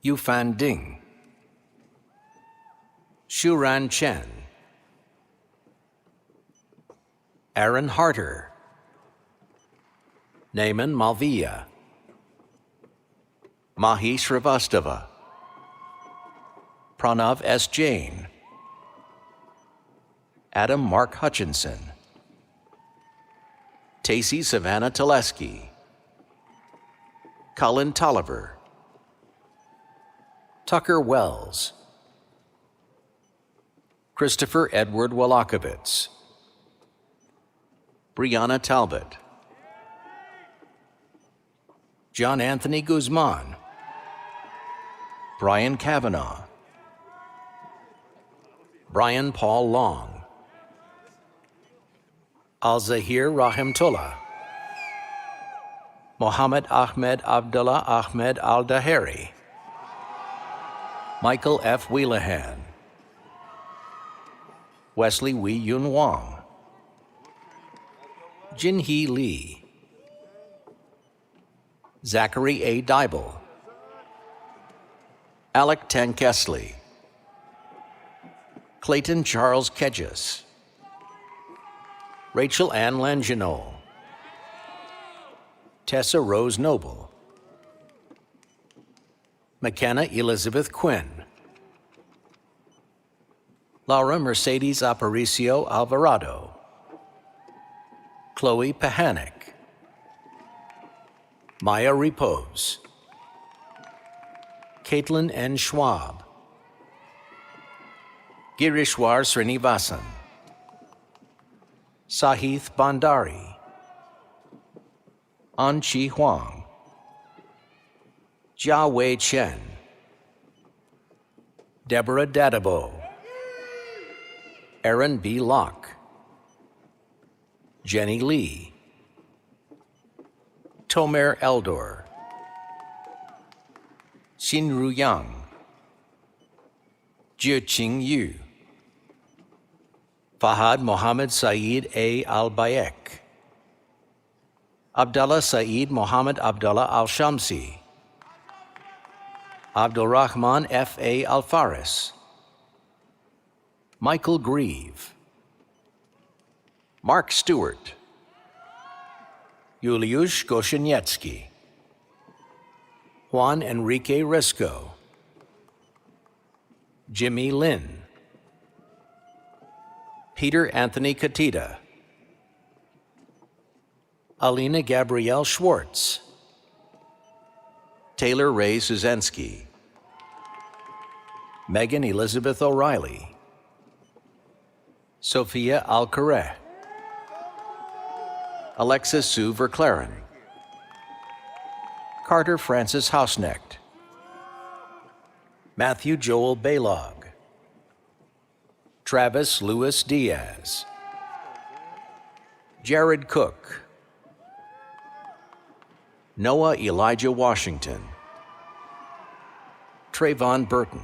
Yufan Ding, Shuran Chen, Aaron Harter, Naaman Malviya, Mahi Shrivastava, Pranav S. Jain, Adam Mark Hutchinson, Tacey Savannah Teleski, Colin Tolliver, Tucker Wells, Christopher Edward Wolokovitz, Brianna Talbot, John Anthony Guzman, Brian Kavanaugh, Brian Paul Long, Al-Zahir Rahimtullah, Mohammed Ahmed Abdullah Ahmed Al-Daheri, Michael F. Wheelahan, Wesley Wee Yun Wong, Jinhee Lee, Zachary A. Dybel, Alec Tankestley, Clayton Charles Kedges, Rachel Ann Langenol, Tessa Rose Noble, McKenna Elizabeth Quinn, Laura Mercedes Aparicio Alvarado, Chloe Pahanik, Maya Repose, Caitlin N. Schwab, Girishwar Srinivasan, Sahith Bandari, An-Chi Huang, Jia Wei Chen, Deborah Dadabo, Aaron B. Locke, Jenny Lee, Tomer Eldor, Xinru Yang, Jieqing Yu, Fahad Mohammed Saeed A. Al-Bayek, Abdullah Saeed Mohammed Abdullah Al-Shamsi, Abdul Rahman F. A. Al-Faris, Michael Grieve, Mark Stewart, Yuliusz Goshinyetsky, Juan Enrique Risco, Jimmy Lin, Peter Anthony Katita, Alina Gabrielle Schwartz, Taylor Ray Suzensky, Megan Elizabeth O'Reilly, Sophia Alcareh, Alexa Sue Verclaren, Carter Francis Hausnecht, Matthew Joel Baylog, Travis Lewis Diaz, Jared Cook, Noah Elijah Washington, Trayvon Burton,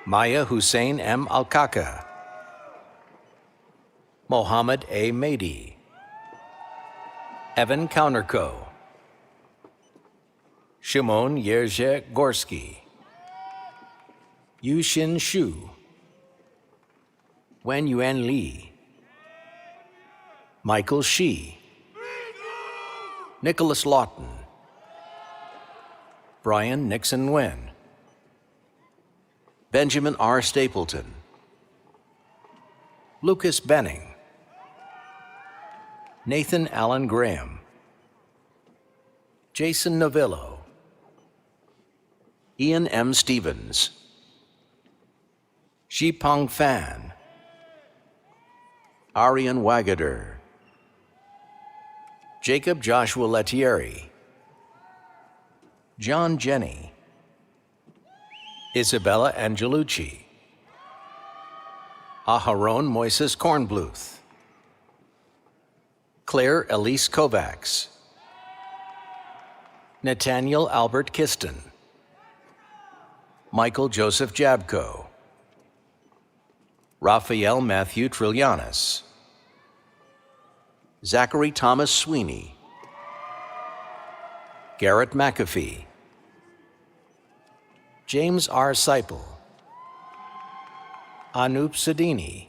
Maya Hussein M. Alkaka, Mohammed A. Mady, Evan Counterco, Shimon Yerje Gorsky, Yushin Shu, Wen Yuan Li, Michael Shi, Nicholas Lawton, Brian Nixon Nguyen, Benjamin R. Stapleton, Lucas Benning, Nathan Allen Graham, Jason Novillo, Ian M. Stevens, Xipeng Fan, Arian Wagader, Jacob Joshua Lettieri, John Jenny, Isabella Angelucci, Aharon Moises Kornbluth, Claire Elise Kovacs, Nathaniel Albert Kiston, Michael Joseph Jabko, Raphael Matthew Trillianis, Zachary Thomas Sweeney, Garrett McAfee, James R. Seipel, Anup Sadini,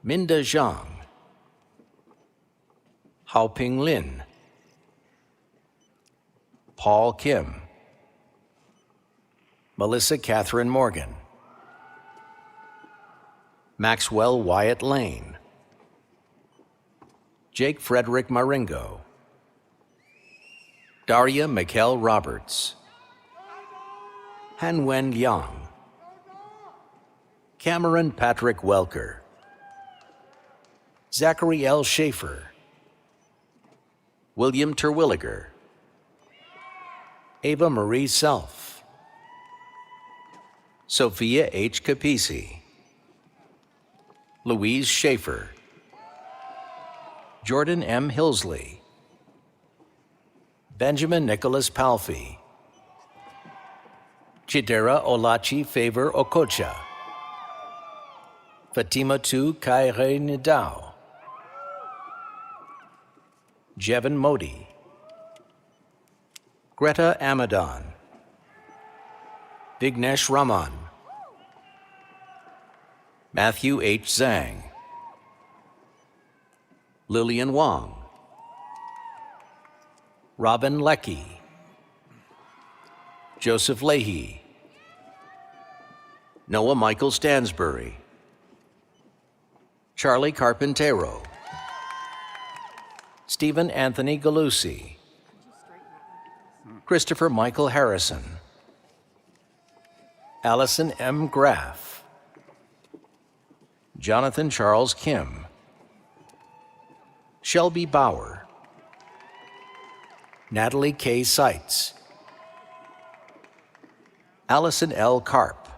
Minda Zhang, Haoping Lin, Paul Kim, Melissa Catherine Morgan, Maxwell Wyatt Lane, Jake Frederick Maringo, Daria Mikkel Roberts, Hanwen Liang, Cameron Patrick Welker, Zachary L. Schaefer, William Terwilliger, Ava Marie Self, Sophia H. Capisi, Louise Schaefer, Jordan M. Hillsley, Benjamin Nicholas Palfy, Chidera Olachi Favor Okocha, Fatima Tu Kaire Nidao, Jevon Modi, Greta Amadon, Vignesh Raman, Matthew H. Zhang, Lillian Wang, Robin Leckie, Joseph Leahy, Noah Michael Stansbury, Charlie Carpintero, Stephen Anthony Galusi, Christopher Michael Harrison, Allison M. Graff, Jonathan Charles Kim, Shelby Bauer, Natalie K. Seitz, Allison L. Karp,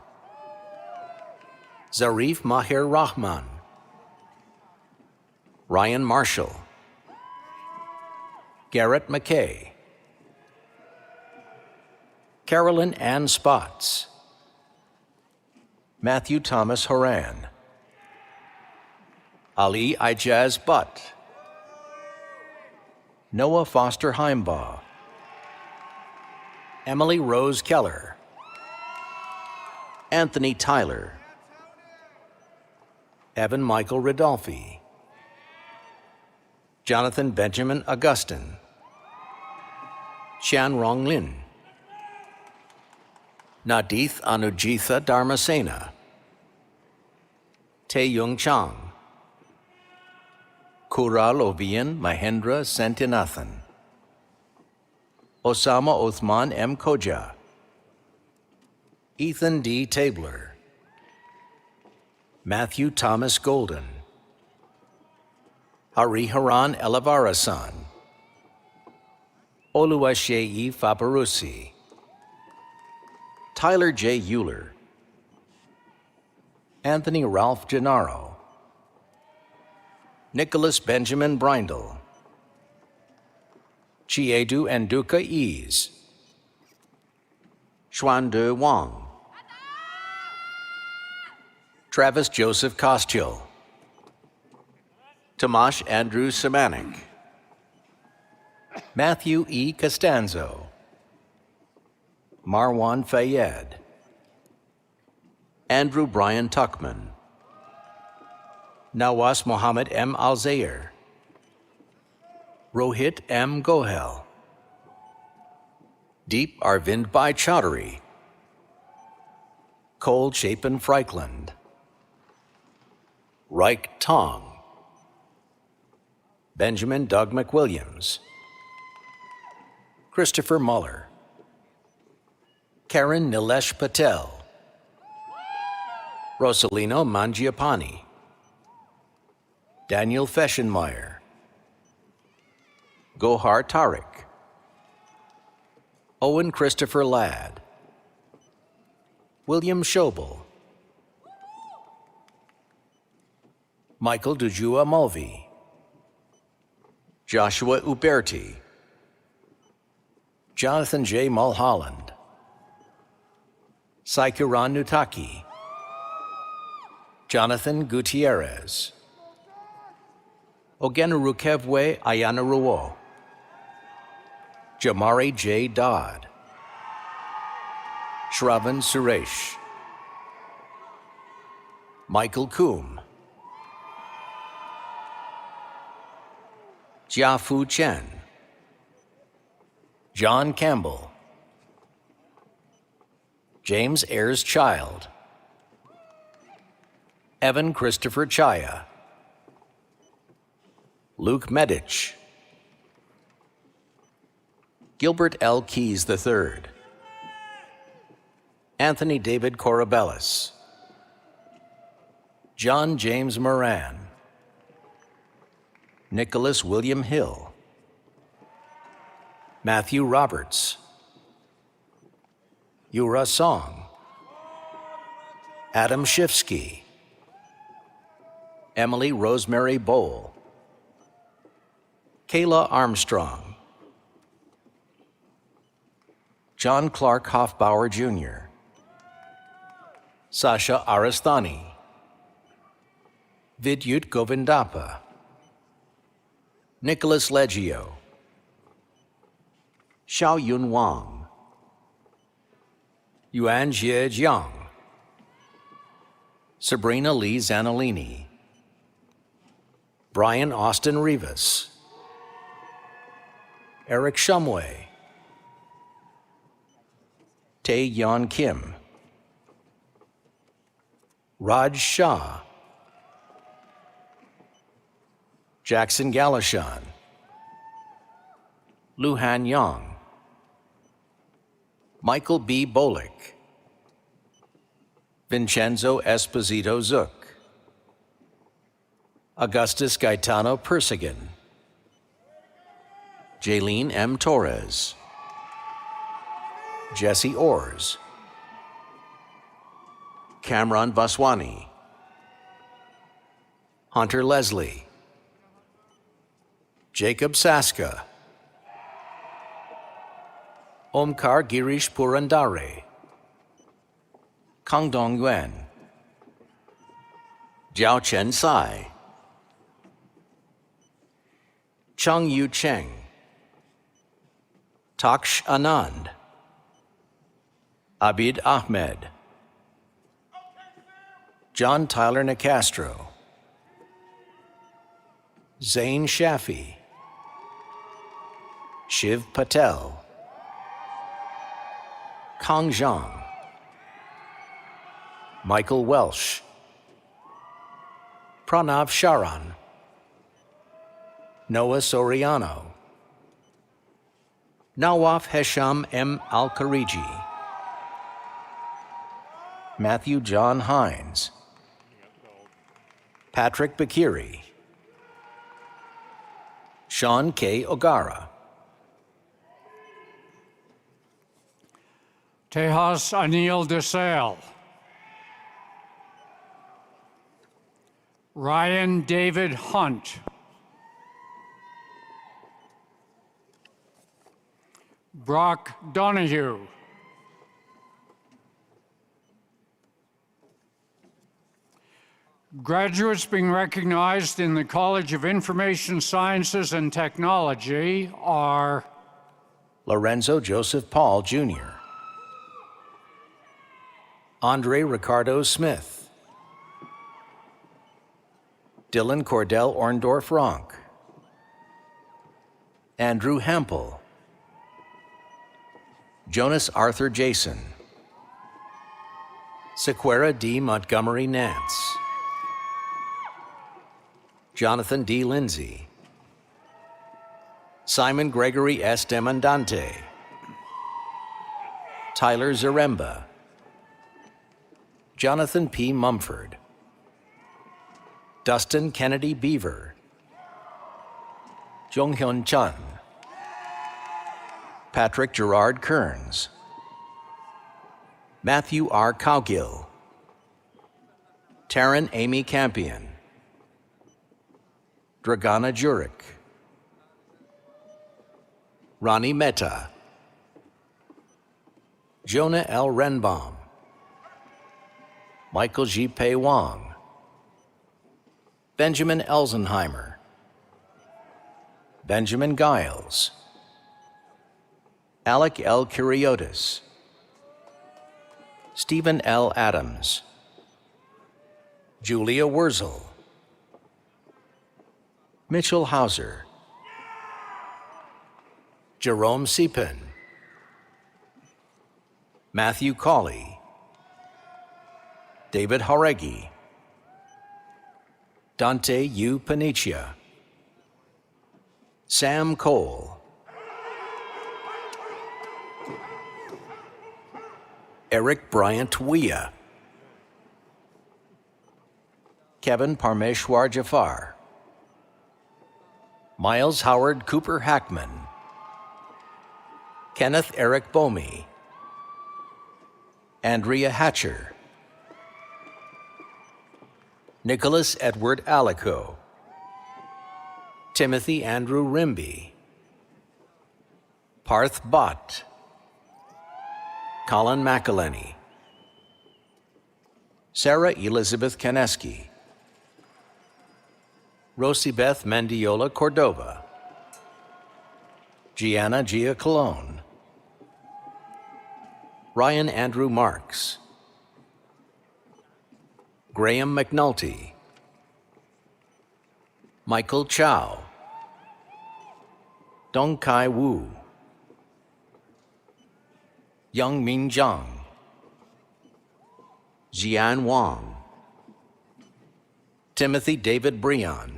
Zarif Maher Rahman, Ryan Marshall, Garrett McKay, Carolyn Ann Spotts, Matthew Thomas Horan, Ali Ijaz Butt, Noah Foster Heimbaugh, Emily Rose Keller, Anthony Tyler, Evan Michael Ridolfi, Jonathan Benjamin Augustin, Shan Rong Lin, Nadith Anujitha Dharmasena, Tae-Yung Chang, Kural Ovian Mahendra Sentinathan, Osama Othman M. Koja, Ethan D. Tabler, Matthew Thomas Golden, Hariharan Elavarasan, Oluwaseyi Fabarusi, Tyler J. Euler, Anthony Ralph Gennaro, Nicholas Benjamin Brindle, Chiedu Nduka Ease, Xuande Wang, Travis Joseph Kostiel, Tomasz Andrew Semanik, Matthew E. Costanzo, Marwan Fayed, Andrew Brian Tuckman, Nawas Mohammed M. Al-Zayer, Rohit M. Gohel, Deep Arvind Bhai Chaudhary, Cole Chapin Freikland, Reich Tong, Benjamin Doug McWilliams, Christopher Muller, Karen Nilesh Patel, Rosalino Mangiapane, Daniel Feschenmeyer, Gohar Tariq, Owen Christopher Ladd, William Schobel, Michael Dujua Mulvey, Joshua Uberti, Jonathan J. Mulholland, Saikuran Nutaki, Jonathan Gutierrez, Ogenurukevwe Ayanaruo, Jamari J. Dodd, Shravan Suresh, Michael Koom, Jiafu Chen, John Campbell, James Ayers Child, Evan Christopher Chaya, Luke Medich, Gilbert L. Keys III, Anthony David Corabellis, John James Moran, Nicholas William Hill, Matthew Roberts, Yura Song, Adam Shifsky, Emily Rosemary Bowl, Kayla Armstrong, John Clark Hoffbauer Jr., Sasha Arastani, Vidyut Govindappa, Nicholas Leggio, Xiao Yun Wang, Yuan Jie Jiang, Sabrina Lee Zanolini, Brian Austin Rivas, Eric Shumway, Tae Yeon Kim, Raj Shah, Jackson Galashan, Luhan Yang, Michael B. Bolick, Vincenzo Esposito Zook, Augustus Gaetano Persigan, Jaylene M. Torres, Jesse Ors, Cameron Vaswani, Hunter Leslie, Jacob Saska, Omkar Girish Purandare, Kangdong Yuan, Jiao Chen Sai, Chung Yu Cheng, Taksh Anand, Abid Ahmed, John Tyler Nicastro, Zain Shafi, Shiv Patel, Kang Zhang, Michael Welsh, Pranav Sharan, Noah Soriano, Nawaf Hesham M. Al-Khariji, Matthew John Hines, Patrick Bakiri, Sean K. Ogara, Tejas Anil Desale, Ryan David Hunt, Brock Donahue, graduates being recognized in the College of Information Sciences and Technology are Lorenzo Joseph Paul, Jr., Andre Ricardo Smith, Dylan Cordell Orndorff Ronk, Andrew Hempel, Jonas Arthur Jason, Sequera D. Montgomery Nance, Jonathan D. Lindsay, Simon Gregory S. Demandante, Tyler Zaremba, Jonathan P. Mumford, Dustin Kennedy Beaver, Jonghyun Chun, Patrick Gerard Kearns, Matthew R. Cowgill, Taryn Amy Campion, Dragana Jurek, Ronnie Mehta, Jonah L. Renbaum, Michael G. Pei Wong, Benjamin Elsenheimer, Benjamin Giles, Alec L. Kuriotis, Stephen L. Adams, Julia Wurzel, Mitchell Hauser, Jerome Siepen, Matthew Cawley, David Horegi, Dante U. Panicia, Sam Cole, Eric Bryant Wia, Kevin Parmeshwar Jafar, Miles Howard Cooper Hackman, Kenneth Eric Bomey, Andrea Hatcher, Nicholas Edward Alico, Timothy Andrew Rimby, Parth Bhatt, Colin McElhenney, Sarah Elizabeth Kaneski, Rosibeth Mendiola Cordova, Gianna Gia Colon, Ryan Andrew Marks, Graham McNulty, Michael Chow, Dong Kai Wu, Young Min Zhang, Jian Wang, Timothy David Breon,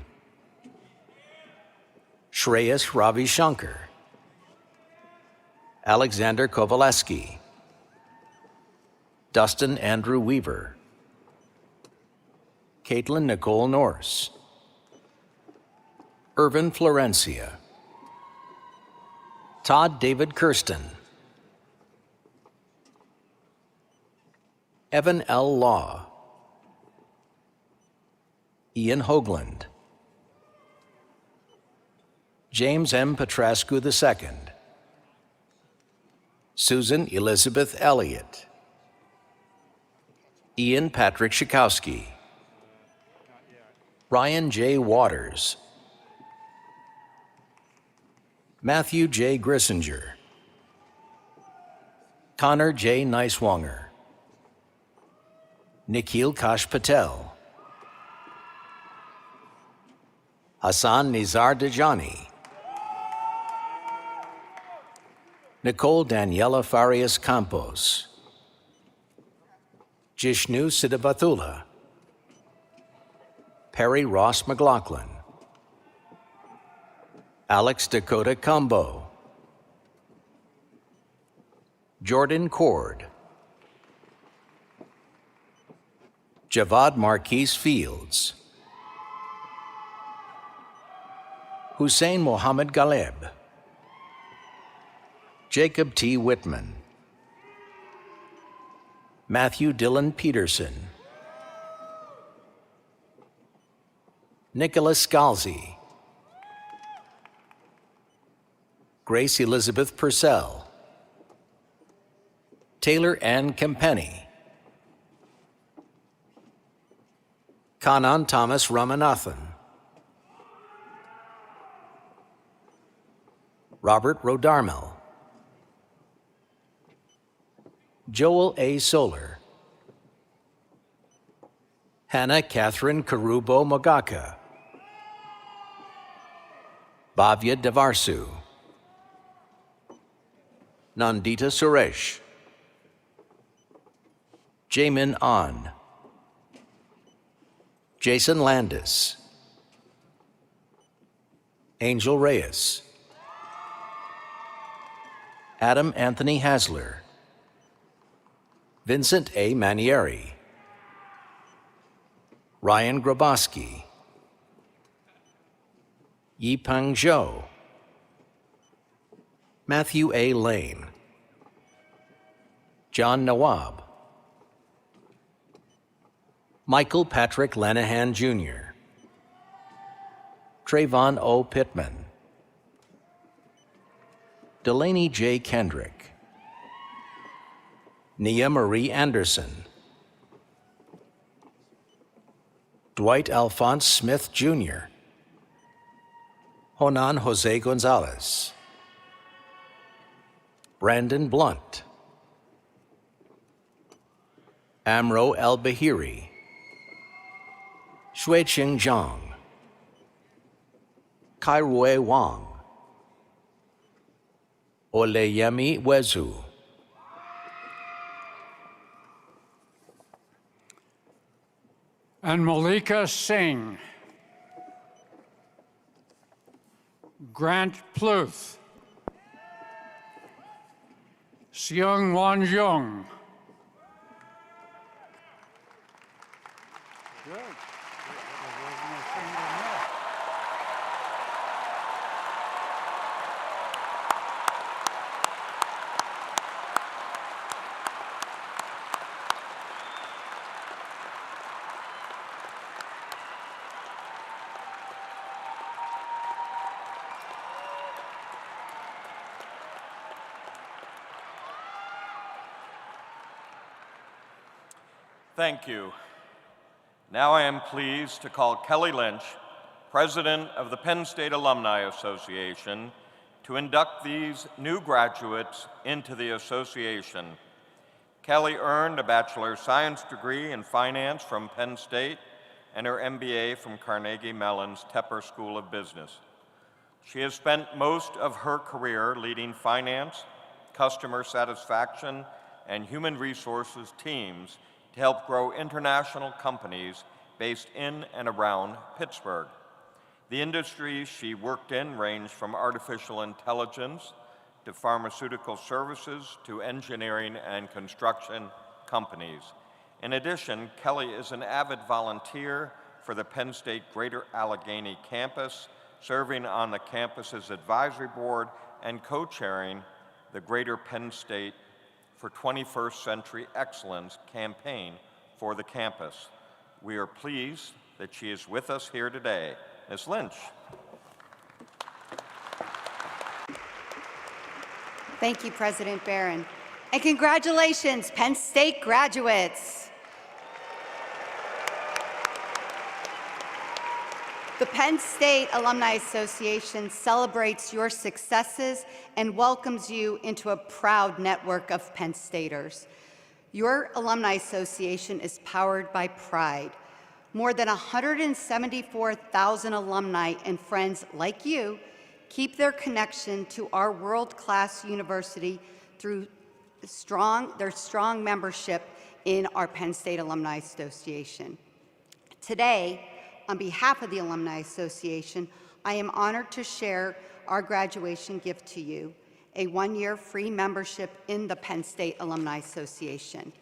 Shreyas Ravi Shankar, Alexander Kovaleski, Dustin Andrew Weaver, Caitlin Nicole Norse, Irvin Florencia, Todd David Kirsten, Evan L. Law, Ian Hoagland, James M. Petrascu II, Susan Elizabeth Elliott, Ian Patrick Schikowski, Ryan J. Waters, Matthew J. Grissinger, Connor J. Neiswanger, Nikhil Kash Patel, Hassan Nizar Dejani, Nicole Daniela Farias Campos, Jishnu Siddhavathula, Perry Ross McLaughlin, Alex Dakota Combo, Jordan Cord, Javad Marquise Fields, Hussein Mohammed Galeb, Jacob T. Whitman, Matthew Dylan Peterson, Nicholas Scalzi, Grace Elizabeth Purcell, Taylor Ann Kempenny, Kanan Thomas Ramanathan, Robert Rodarmel, Joel A. Solar, Hannah Catherine Karubo Mogaka, Bhavya Devarsu, Nandita Suresh, Jamin An, Jason Landis, Angel Reyes, Adam Anthony Hasler, Vincent A. Manieri, Ryan Groboski, Yipeng Zhou, Matthew A. Lane, John Nawab, Michael Patrick Lanahan Jr., Trayvon O. Pittman, Delaney J. Kendrick, Nia Marie Anderson, Dwight Alphonse Smith Jr., Honan Jose Gonzalez, Brandon Blunt, Amro El-Bahiri, Shuiqing Zhang, Kairui Wang, Oleyemi Wezu, and Malika Singh, Grant Pluth, Seung Wan Jung, Thank you. Now I am pleased to call Kelly Lynch, President of the Penn State Alumni Association, to induct these new graduates into the association. Kelly earned a Bachelor of Science degree in Finance from Penn State and her MBA from Carnegie Mellon's Tepper School of Business. She has spent most of her career leading finance, customer satisfaction, and human resources teams to help grow international companies based in and around Pittsburgh. The industries she worked in ranged from artificial intelligence to pharmaceutical services to engineering and construction companies. In addition, Kelly is an avid volunteer for the Penn State Greater Allegheny campus, serving on the campus's advisory board and co-chairing the Greater Penn State for 21st Century Excellence campaign for the campus. We are pleased that she is with us here today. Ms. Lynch. Thank you, President Barron. And congratulations, Penn State graduates. The Penn State Alumni Association celebrates your successes and welcomes you into a proud network of Penn Staters. Your Alumni Association is powered by pride. More than 174,000 alumni and friends like you keep their connection to our world-class university through their strong membership in our Penn State Alumni Association. Today, on behalf of the Alumni Association, I am honored to share our graduation gift to you, a one-year free membership in the Penn State Alumni Association.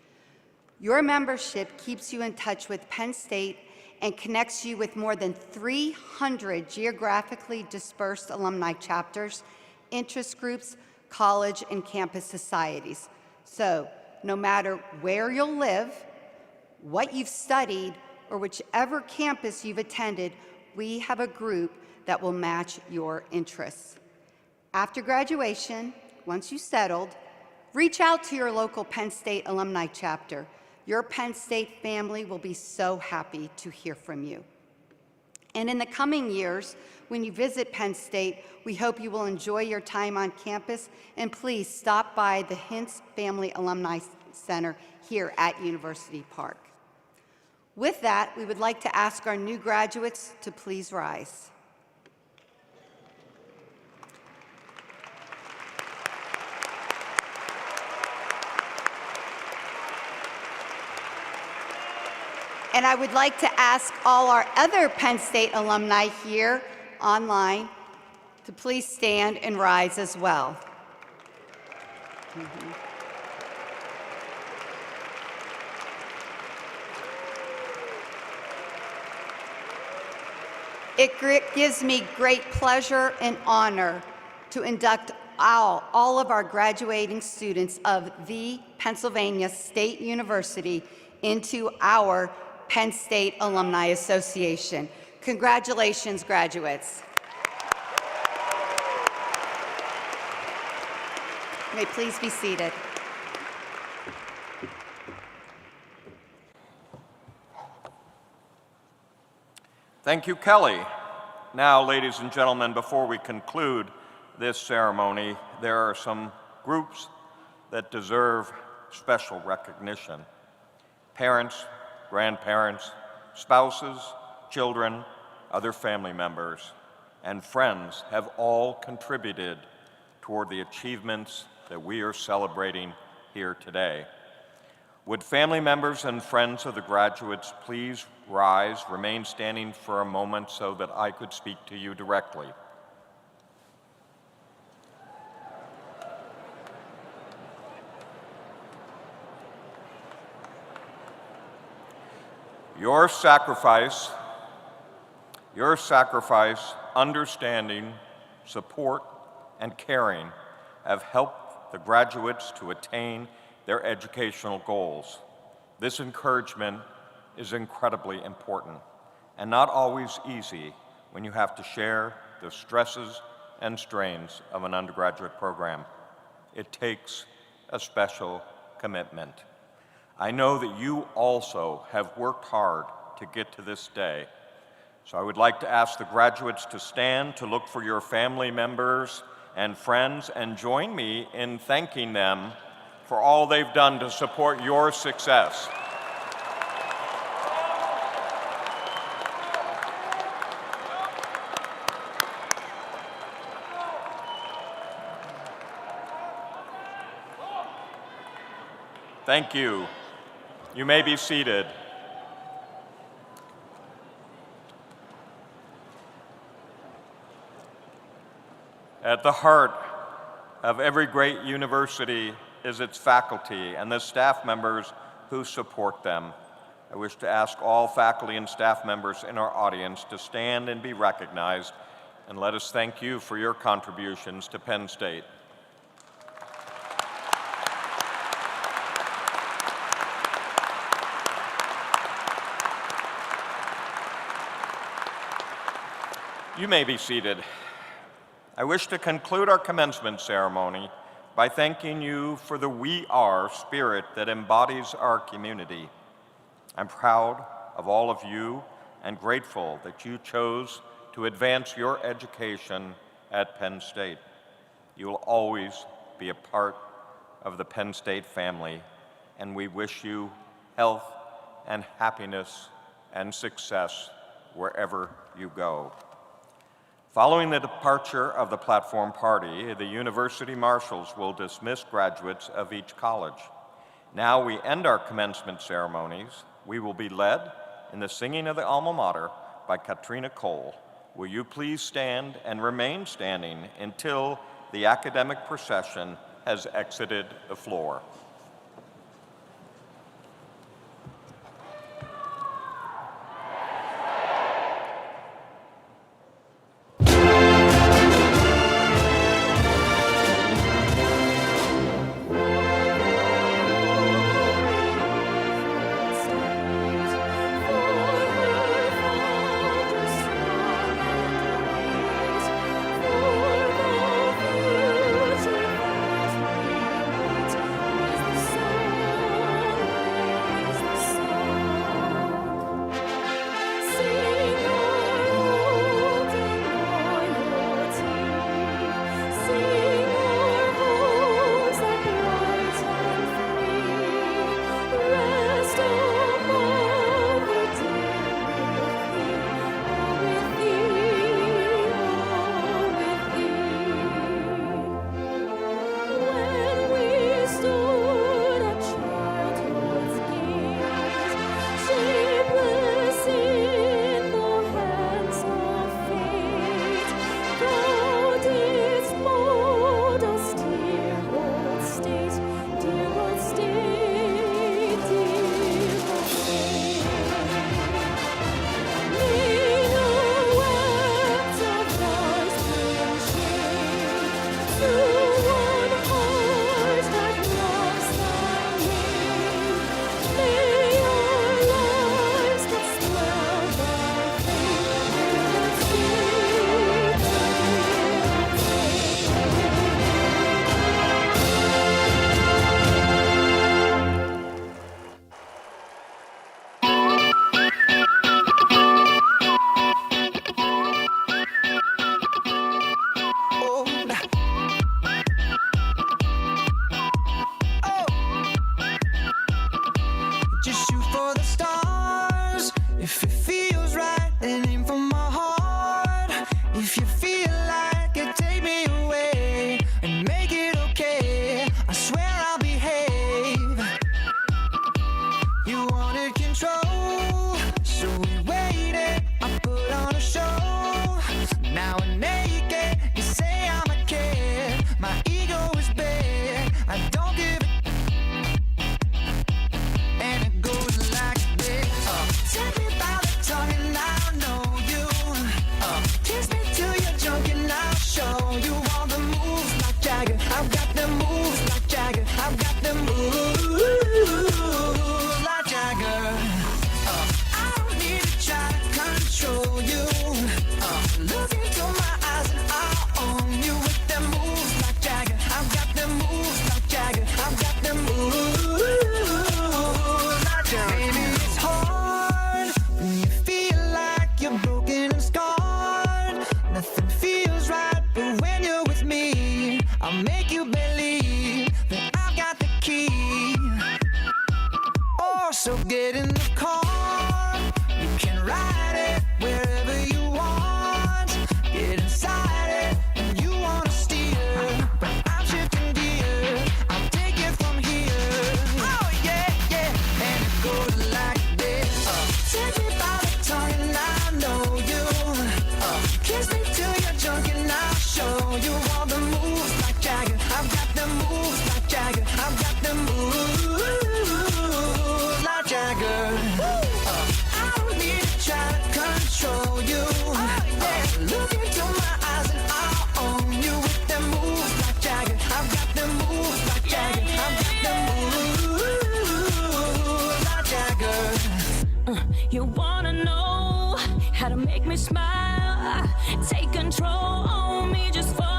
Your membership keeps you in touch with Penn State and connects you with more than 300 geographically dispersed alumni chapters, interest groups, college and campus societies. So, no matter where you'll live, what you've studied, or whichever campus you've attended, we have a group that will match your interests. After graduation, once you settled, reach out to your local Penn State alumni chapter. Your Penn State family will be so happy to hear from you. And in the coming years, when you visit Penn State, we hope you will enjoy your time on campus, and please stop by the Hintz Family Alumni Center here at University Park. With that, we would like to ask our new graduates to please rise. And I would like to ask all our other Penn State alumni here online to please stand and rise as well. It gives me great pleasure and honor to induct all of our graduating students of the Pennsylvania State University into our Penn State Alumni Association. Congratulations, graduates. You may please be seated. Thank you, Kelly. Now, ladies and gentlemen, before we conclude this ceremony, there are some groups that deserve special recognition. Parents, grandparents, spouses, children, other family members, and friends have all contributed toward the achievements that we are celebrating here today. Would family members and friends of the graduates please rise, remain standing for a moment so that I could speak to you directly. Your sacrifice, understanding, support, and caring have helped the graduates to attain their educational goals. This encouragement is incredibly important and not always easy when you have to share the stresses and strains of an undergraduate program. It takes a special commitment. I know that you also have worked hard to get to this day. So I would like to ask the graduates to stand to look for your family members and friends and join me in thanking them for all they've done to support your success. Thank you. You may be seated. At the heart of every great university is its faculty and the staff members who support them. I wish to ask all faculty and staff members in our audience to stand and be recognized, and let us thank you for your contributions to Penn State. You may be seated. I wish to conclude our commencement ceremony by thanking you for the "we are" spirit that embodies our community. I'm proud of all of you and grateful that you chose to advance your education at Penn State. You will always be a part of the Penn State family, and we wish you health and happiness and success wherever you go. Following the departure of the platform party, the university marshals will dismiss graduates of each college. Now we end our commencement ceremonies. We will be led in the singing of the alma mater by Katrina Cole. Will you please stand and remain standing until the academic procession has exited the floor. I'll make you believe that I've got the key. Oh, so get in the car. You can ride it wherever you want. Get inside it and you wanna steer, but I'm shifting gears. I'll take it from here. Oh yeah, yeah, and it goes like this. Take me by the tongue and I know you. Kiss me till you're drunk and I'll show you all the moves like Jagger. I've got the moves like Jagger. I've got the moves like Jagger. I don't need to try to control you. Look into my eyes and I'll own you with the moves like Jagger. I've got the moves like Jagger. I've got the moves like Jagger. You wanna know how to make me smile? Take control on me, just for